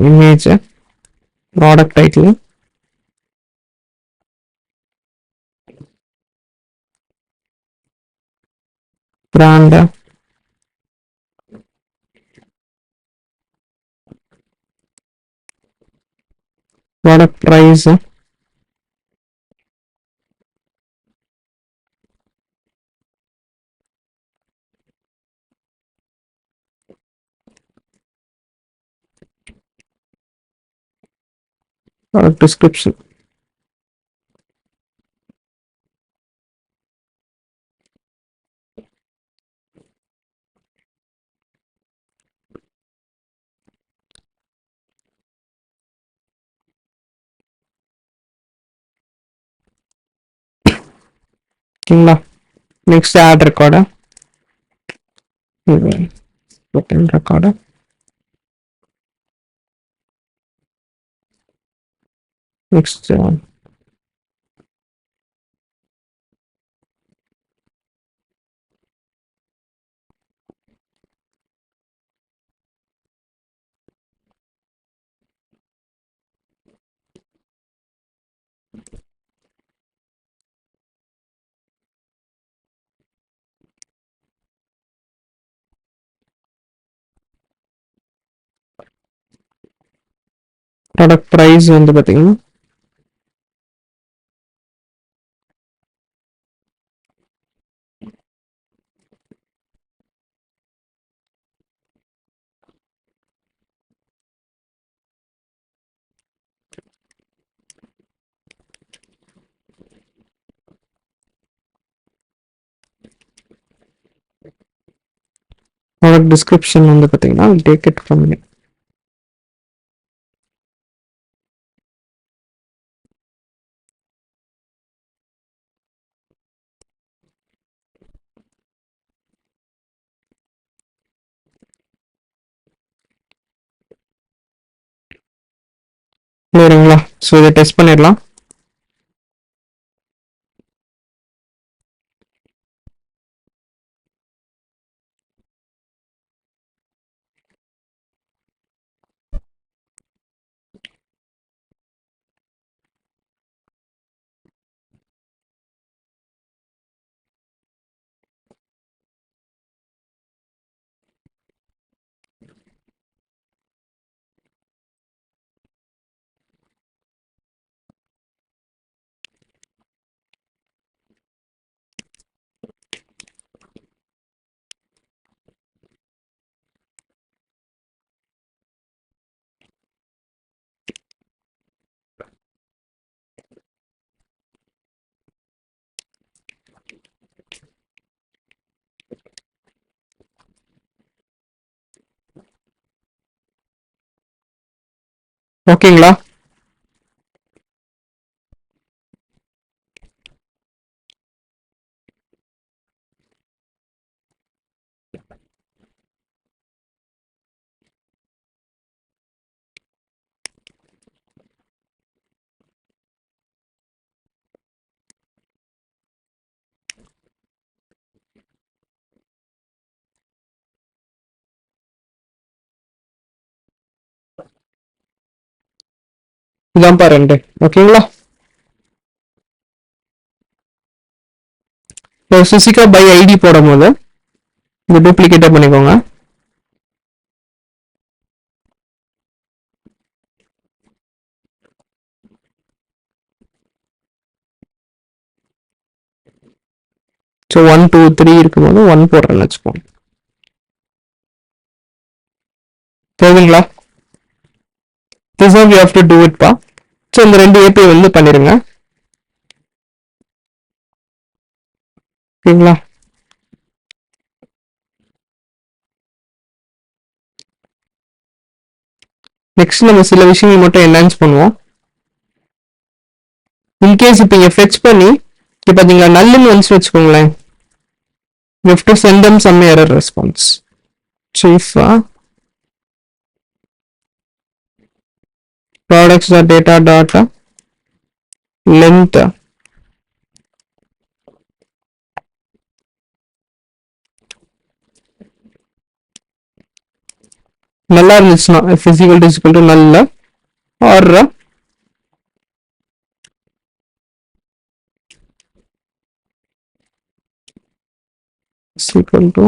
image product title brand product price product description. ஓகேங்களா. Next add record, record. Next product price வந்து பார்த்தீங்கன்னா ப்ராடக்ட் டிஸ்கிரிப்ஷன் வந்து பார்த்தீங்கன்னா டேக் இட் ஃப்ரம் கிளியருங்களா. ஸோ இதை டெஸ்ட் பண்ணிடலாம். ஓகேங்களா. இதான்ப்பா ரெண்டு. ஓகேங்களா. இப்போ சுசிகா பை ஐடி போடும் போது இந்த டூப்ளிகேட்டா பண்ணிக்கோங்க. ஸோ 1 2 3 இருக்கும்போது 1 போடுறேன்னு வச்சுப்போம். சரிங்களா. This you have to do it பா. ஸோ இந்த ரெண்டு ஏபிஐ வந்து பண்ணிருங்க. ஓகேங்களா. நெக்ஸ்ட் நம்ம சில விஷயங்கள் மட்டும் என்ஹான்ஸ் பண்ணுவோம். இன்கேஸ் இப்போ இங்கே ஃபெச் பண்ணி இப்போ பார்த்தீங்களா நல்லுன்னு வந்து வச்சுக்கோங்களேன். you have to send them some error response. So if products.data dot length நல்லா இருந்துச்சுன்னா physical is equal to null or is equal to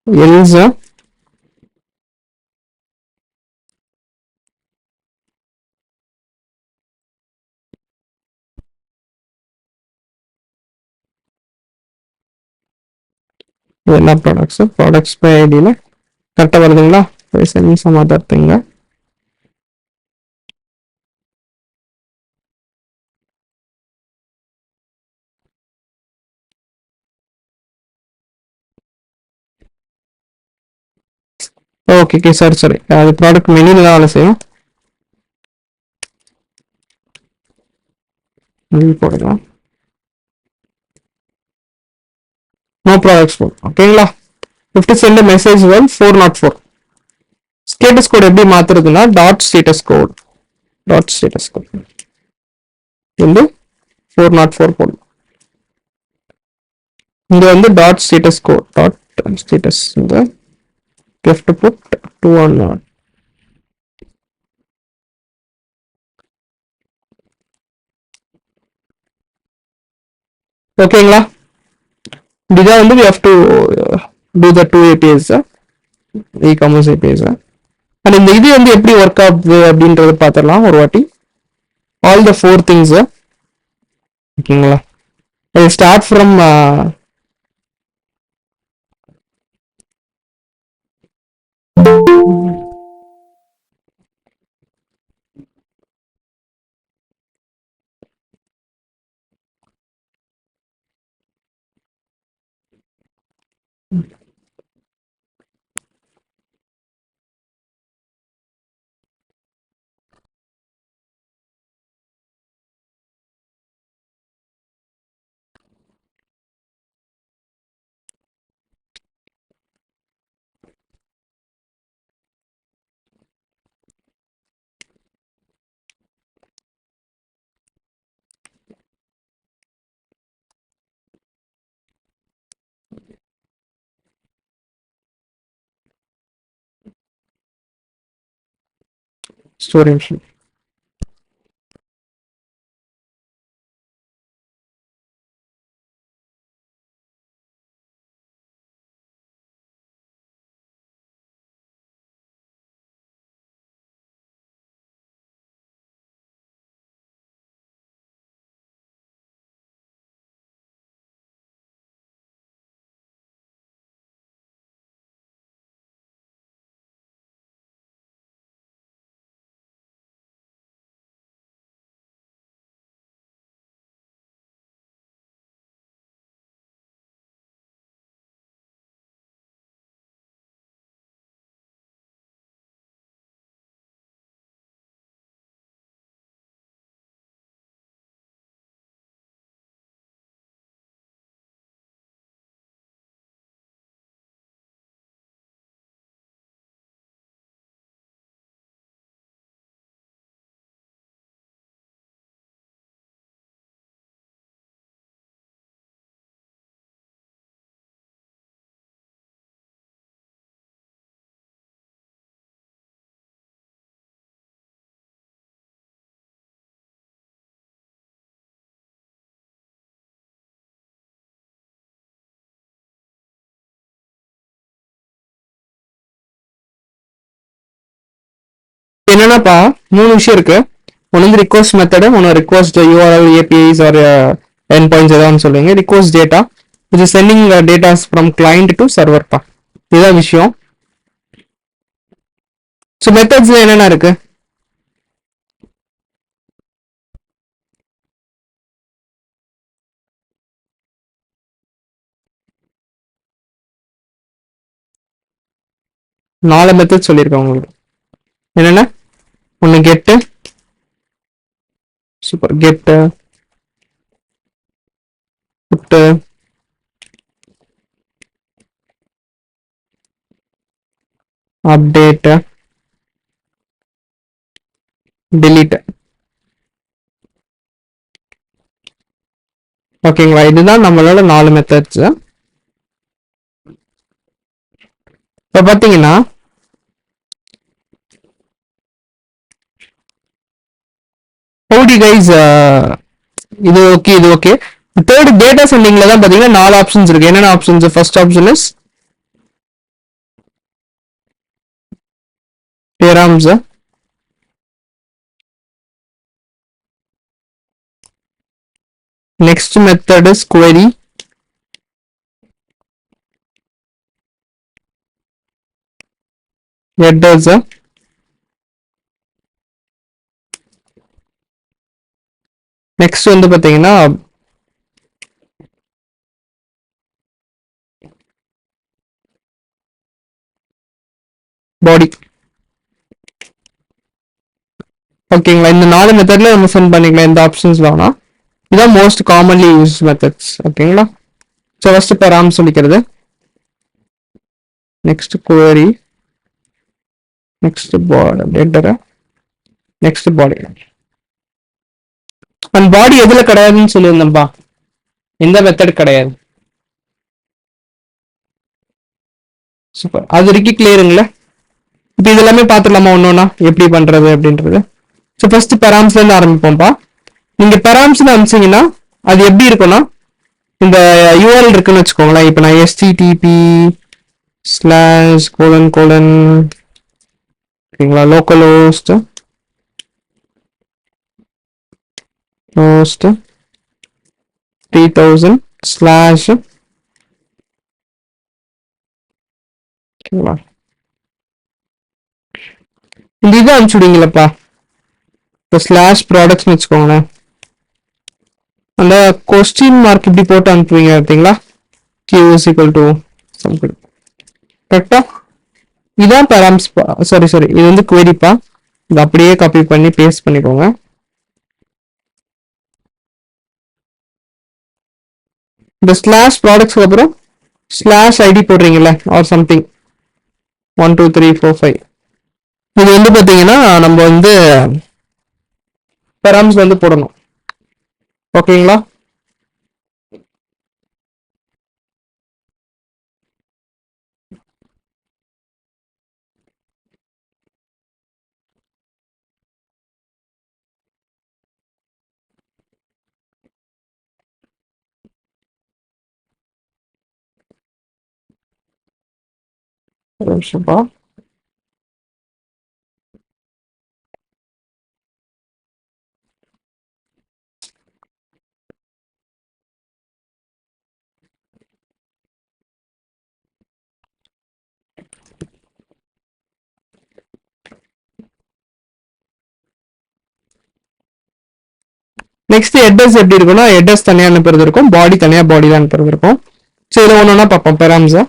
else இது என்ன ப்ராடக்ட்ஸ் ப்ராடக்ட்ஸ் பை ஐடியில் கரெக்டாக வருதுங்களா? சென்ட் சம் அதர் திங்க. ஓகே சரி அது ப்ராடக்ட் மெனியில் தான் வேலை செய்யும். போடலாம். நோ ப்ராடக்ட்ஸ் போடும் ஓகேங்களா. 50 சென்ட் மெசேஜ் வேல் 404. ஸ்டேட்டஸ் கோட் எப்படி மாத்துறதுன்னா டாட் ஸ்டேட்டஸ் கோட் வந்து 404 போடும். இங்க வந்து டாட் ஸ்டேட்டஸ் இந்த left put 210. ஓகேங்களா. இதுதான் வந்து we have to do the 2 APIs e-commerce APIs. And இந்த இது வந்து எப்படி ஒர்க் ஆகுது அப்படின்றத பார்த்துடலாம் ஒரு வாட்டி. ஆல் த 4 things ஓகேங்களா. Start from story. என்னன்னாப்பா 3 விஷயம் இருக்கு. ஒன்று வந்து ரிக்வஸ்ட் மெத்தடு, ஒன்று request URL APIs are endpoints ஏதாவது சொல்லுவீங்க. Request data which is sending datas from client to சர்வர்ப்பா. இதுதான் விஷயம். ஸோ மெத்தட்ஸ்ல என்னென்ன இருக்கு? நாலு மெத்தட் சொல்லியிருக்கேன் உங்களுக்கு. என்னென்ன? ஒன்று கெட்டு, சூப்பர் கெட்டு, புட்டு, அப்டேட், delete. ஓகேங்களா. இதுதான் நம்மளோட 4 மெத்தட்ஸ். இப்போ பார்த்தீங்கன்னா ஹவுடி கைஸ், இது ஓகே. தேர்ட் டேட்டா சென்டிங்ல தான் பார்த்தீங்கன்னா 4 ஆப்ஷன்ஸ் இருக்கு. என்னென்ன options? First option is terms. Next method is query. headers, next வந்து பாத்தீங்கன்னா பாடி. ஓகேங்களா, இந்த 4 மெத்தட்ல நம்ம சென்ட் பண்ணிக்கலாம் இந்த ஆப்ஷன்ஸ் வேணா. இதான் மோஸ்ட் காமன்லி யூஸ் மெத்தட்ஸ். ஓகேங்களா, ஸோ ஃபர்ஸ்ட் பெராம் சொல்லிக்கிறது, next Kuvari, next header, next body. And body எதுல கிடையாதுன்னு சொல்லியிருந்தேன்பா, எந்த மெத்தட் கிடையாது. சூப்பர், அது வரைக்கும் கிளியருங்களா? இப்போ இது எல்லாமே பார்த்துடலாமா ஒன்னொன்னா எப்படி பண்றது அப்படின்றது. ஸோ ஃபர்ஸ்ட் பெராம்ஸ்ல இருந்து ஆரம்பிப்போம்ப்பா. நீங்க பெராம்ஸ்னு அனுப்பிச்சீங்கன்னா அது எப்படி இருக்கும்னா, இந்த யூஆர்எல் இருக்குன்னு வச்சுக்கோங்களேன். இப்போ நான் http:/::, ஓகேங்களா, லோக்கல் ஹோஸ்ட் 3000/ ஓகேங்களா, இந்த இது அனுப்பிச்சுடுவீங்களப்பா. இப்போ /products வச்சுக்கோங்களேன், அந்த கொஸ்டின் மார்க் இப்படி போட்டு அனுப்புவீங்க பார்த்தீங்களா, q = something. கரெக்டா? இதான் பெராம்ஸ். சாரி இது வந்து குவெரிப்பா. இது அப்படியே காப்பி பண்ணி பேஸ்ட் பண்ணிக்கோங்க. இந்த /products அப்புறம் /id போடுறீங்கல்ல, ஆர் சம்திங் 1 2 3 4 5. இது வந்து பாத்தீங்கன்னா நம்ம வந்து பெராம்ஸ் வந்து போடணும். ஓகேங்களா, ஒரு நிமிஷம்ப்பா. நெக்ஸ்ட் ஹெட்டர்ஸ் எப்படி இருக்கும்னா, ஹெட்டர்ஸ் தனியா அனுப்புறது இருக்கும், பாடி தனியா பாடியில் அனுப்புறது இருக்கும். ஸோ இதில் ஒன்று பார்ப்போம் பெராம்ஸை.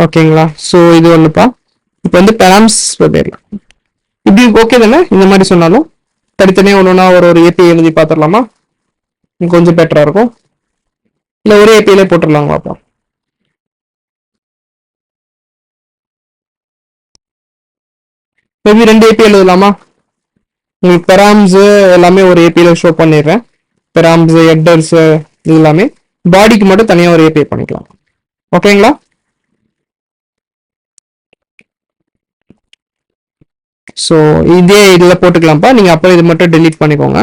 ஓகேங்களா, ஸோ இது ஒன்றுப்பா. இப்போ வந்து பெராம்ஸ் பண்ணிடலாம். இப்படி ஓகே தானே? இந்த மாதிரி சொன்னாலும் தனித்தனியாக ஒன்றுனா ஒரு ஏபிஐ எழுதி பார்த்துடலாமா? கொஞ்சம் பெட்டராக இருக்கும். இல்லை ஒரே ஏபிஐலே போட்டுடலாங்களா? அப்போ மேபி 2 ஏபிஐ எழுதலாமா? உங்களுக்கு பெராம்ஸ் எல்லாமே ஒரு ஏபிஐல ஷோ பண்ணிடுறேன். பெராம்ஸ், ஹெட்டர்ஸ் இது எல்லாமே. பாடிக்கு மட்டும் தனியாக ஒரு ஏபிஐ பண்ணிக்கலாம். ஓகேங்களா, ஸோ இதே இதில் போட்டுக்கலாம்ப்பா. நீங்கள் அப்புறம் இது மட்டும் டெலீட் பண்ணிக்கோங்க.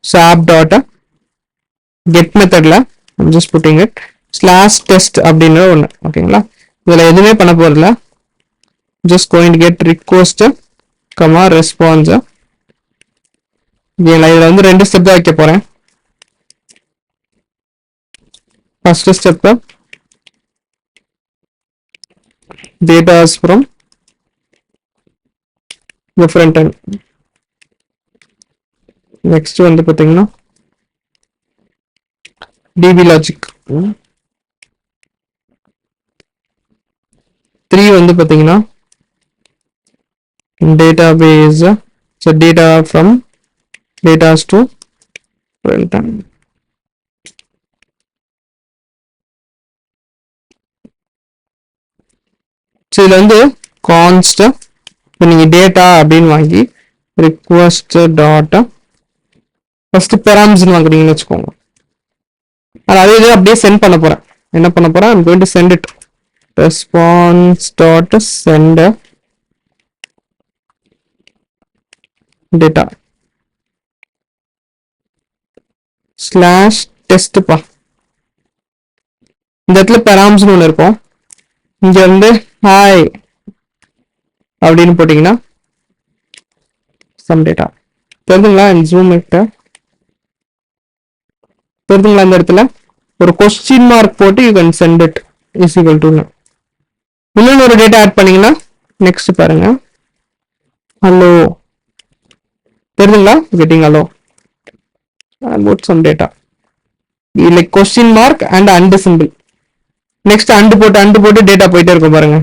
ஸோ app.get மெத்தடில் ஜஸ்ட் புட்டிங் இட் /test அப்படின்னு ஒன்று. ஓகேங்களா, இதில் எதுவுமே பண்ண போகிறதில்ல. Just going to get request response. இதில் வந்து 2 ஸ்டெப் தான் வைக்க போகிறேன். First step datas from the front end. Next வந்து பாத்தீங்கன்னா DB logic. 3 வந்து பாத்தீங்கன்னா database, so data from datas to front end. So இதுல வந்து const இப்போ நீங்கள் டேட்டா அப்படின்னு வாங்கி ரிக்வெஸ்ட் டாட் ஃபர்ஸ்ட் பெராம்ஸ்ன்னு வாங்குறீங்கன்னு வச்சுக்கோங்க. அதே இது அப்படியே சென்ட் பண்ண போகிறேன். என்ன பண்ண போறேன், I'm going to send it. Response dot send data slash test பா. இந்த இடத்துல params ஒன்று இருக்கும். இங்க வந்து ஹாய் அப்படின்னு போட்டீங்கன்னா some data தெரியுதுங்களா. ஜூம் கிட்ட தெரியுதுங்களா. இந்த இடத்துல ஒரு கொஸ்டின் மார்க் போட்டு you can send it is equal to. இன்னொன்று ஒரு டேட்டா ஆட் பண்ணீங்கன்னா நெக்ஸ்ட் பாருங்க, ஹலோ தெரியுதுங்களா, getting hello about some data like question mark and and symbol. next and போட்டு டேட்டா போயிட்டே இருக்கும் பாருங்க.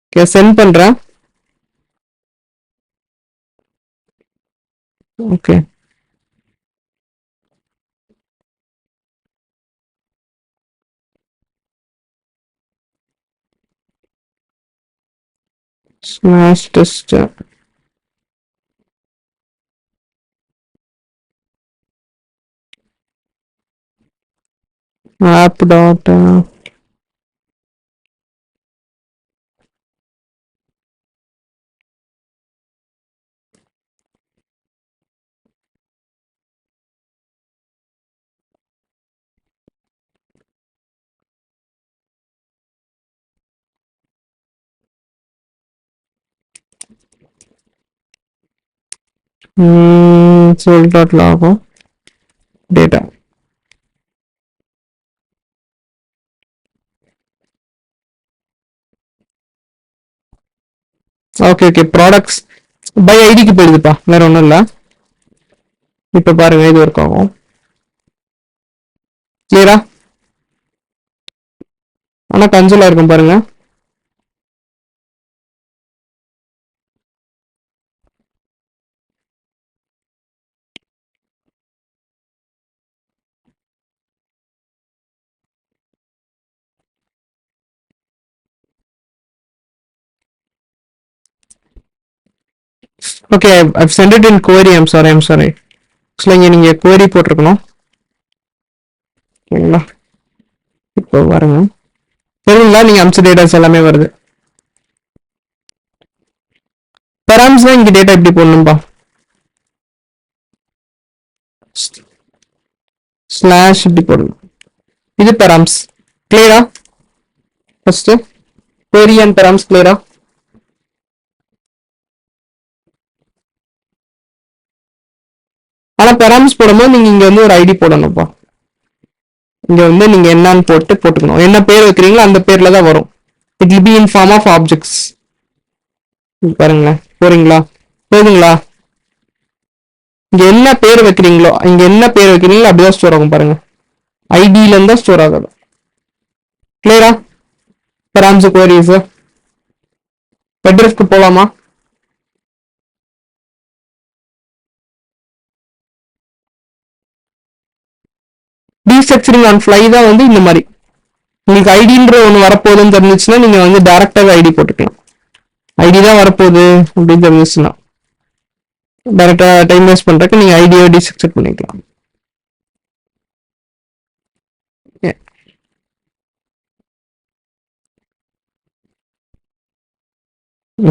ஓகே சென்ட் பண்றேன். Okay smash test app dot soul dot log data. Okay okay products by ஐடிக்கு போயிடுதுப்பா, வேற ஒன்றும் இல்லை. இப்போ பாருங்க இது ஒர்க் ஆகும். கிளியரா? ஆனால் கன்சோலா இருக்கும் பாருங்க. Okay I've sent it in query. I'm sorry. ஆக்சுவலாக இங்கே நீங்கள் query போட்டிருக்கணும். ஓகேங்களா? இப்போ பாருங்க தெரியுங்களா, நீங்கள் அம்ச டேட்டாஸ் எல்லாமே வருது. பெராம்ஸ் தான் இங்கே டேட்டா எப்படி போடணும்பா, ஸ்லாஷ் இப்படி போடணும். இது பெராம்ஸ். கிளியரா? ஃபர்ஸ்ட் query and params கிளியரா? ஆனா பெராம்ஸ் போடும்போது நீங்க இங்க வந்து ஒரு ஐடி போடணும்ப்பா. இங்க வந்து நீங்க என்னன்னு போட்டுக்கணும். என்ன பேர் வைக்கிறீங்களோ அந்த பேர்ல தான் வரும். It will be in form of objects. பாருங்களேன், போறீங்களா, போதுங்களா. இங்க என்ன பேர் வைக்கிறீங்களோ அப்படிதான் ஸ்டோர் ஆகும் பாருங்க. ஐடியில இருந்தா ஸ்டோர் ஆகாது. கிளியரா? பெராம்ஸ் குவரிஸ் பெட்ரிஃப்ட் போலாமா? டீஸ்ட்ரக்சரிங் ஆன் ஃப்ளை தான் வந்து இந்த மாதிரி. உங்களுக்கு ஐடின்ற ஒன்று வரப்போகுதுன்னு தெரிஞ்சிச்சுன்னா நீங்க வந்து டைரக்டாக ஐடி போட்டுக்கலாம். ஐடி தான் வரப்போகுது அப்படின்னு தெரிஞ்சிச்சுன்னா டைரக்டா டைம் வேஸ்ட் பண்றதுக்கு நீங்க ஐடியை டீஸ்ட்ரக்சர் பண்ணிக்கலாம்.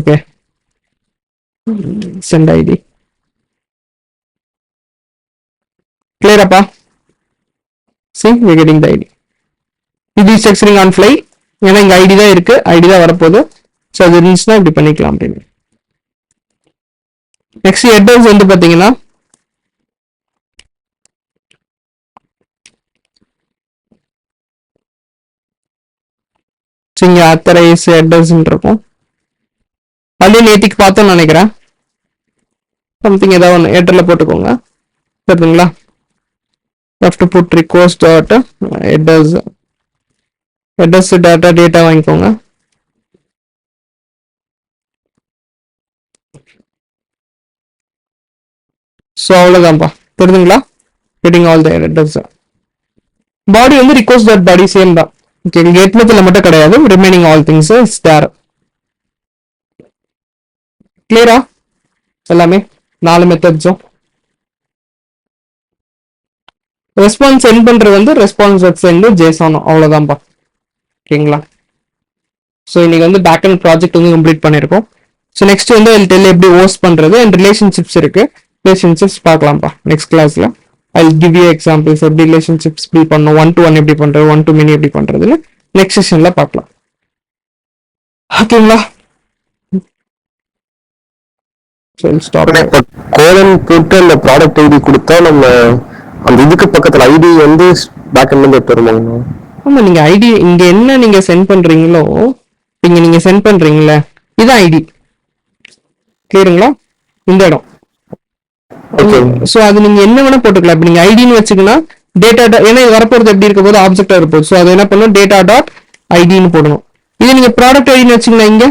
ஓகே சென்ட் ஐடி கிளியராப்பா? see we getting the id. இது ஸ்ட்ரக்சரிங் ஆன் ஃப்ளை, ஏன்னா இங்க ஐடி தான் இருக்கு, ஐடி தான் வரப்போகுது. ஸோ அது இருந்துச்சுன்னா இப்படி பண்ணிக்கலாம் அப்படின்னு. நெக்ஸ்ட் ஹெட்டர்ஸ் வந்து பாத்தீங்கன்னா இங்க அத்தரைஸ் ஹெட்டர்ஸ் இருக்கும். அதுலேயும் நேத்திக்கு பார்த்தோம்னு நினைக்கிறேன். சம்திங் ஏதாவது ஒன்று ஹெட்டர்ல போட்டுக்கோங்க. சரிங்களா? have to put request dot headers data வாங்கிக்கோங்க. ஸோ அவ்வளோதான்ப்பா, தெரியுதுங்களா? getting all the headers. பாடி வந்து request dot body சேம் தான். ஓகே, கேட் மெத்தட்ல மட்டும் கிடையாது, remaining all things is there. கிளியரா? எல்லாமே 4 மெத்தட்ஸும் ரெஸ்பான்ஸ் சென்ட் பண்றது வந்து ரெஸ்பான்ஸ் சென்ட் ஜேசானும் அவ்வளவுதான்ப்பா. ஓகேங்களா? ஸோ இன்னைக்கு வந்து பேக் அண்ட் ப்ராஜெக்ட் வந்து கம்ப்ளீட் பண்ணியிருக்கோம். ஸோ நெக்ஸ்ட் வந்து டெல் எப்படி ஹோஸ்ட் பண்றது அண்ட் ரிலேஷன்ஷிப்ஸ் இருக்கு. ரிலேஷன்ஷிப்ஸ் பார்க்கலாம்ப்பா நெக்ஸ்ட் கிளாஸ்ல. ஐ கிவ் யூ எக்ஸாம்பிள்ஸ் எப்படி ரிலேஷன்ஷிப்ஸ் எப்படி பண்ணணும், 1-to-1 எப்படி பண்றது, 1-to-many எப்படி பண்றதுன்னு நெக்ஸ்ட் செஷன்ல பார்க்கலாம். ஓகேங்களா? ஸ்டாப். கோலன் போட்டு அந்த ப்ராடக்ட் ஐடி கொடுத்தா நம்ம அந்த இதுக்கு பக்கத்துல ஐடி வந்து பேக் எண்ட்ல இருந்து எடுத்து வருவாங்க. ஆமா, நீங்க ஐடி இங்க என்ன நீங்க சென்ட் பண்றீங்களோ, இங்க நீங்க சென்ட் பண்றீங்களா இதான் ஐடி. கிளியருங்களா? இந்த இடம். சோ அது நீங்க என்ன வேணா போட்டுக்கலாம். இப்ப நீங்க ஐடின்னு வச்சுக்கணும் டேட்டா, ஏன்னா இது வரப்போறது எப்படி இருக்க போது ஆப்ஜெக்டா இருப்போம். சோ அது என்ன பண்ணணும், டேட்டா டாட் ஐடின்னு போடணும். இது நீங்க ப்ராடக்ட் ஐடின்னு வச்சுக்கோங்க, இங்க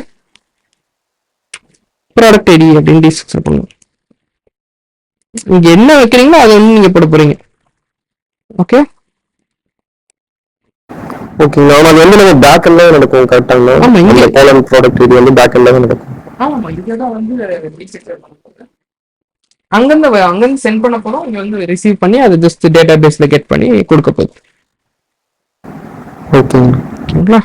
ப்ராடக்ட் ஐடி அப்படின்னு டிஸ்கிரிப்ஷன் பண்ணணும். இங்க என்ன வைக்கிறீங்களோ அதை வந்து நீங்க போட போறீங்க. ஓகே ஓகே, நாம அது வந்து நம்ம பேக் எண்ட்ல நடக்கும் கரெக்ட்டாங்க. ஆமா, இந்த கோலன் ப்ராடக்ட் ஐடி வந்து பேக் எண்ட்ல நடக்கும். ஆமா, இதுதான் வந்து அங்கிருந்து சென்ட் பண்ண போறோம், இங்க வந்து ரிசீவ் பண்ணி அது ஜஸ்ட் டேட்டா பேஸ்ல கெட் பண்ணி கொடுக்க போகுது. ஓகே ஓகேங்களா?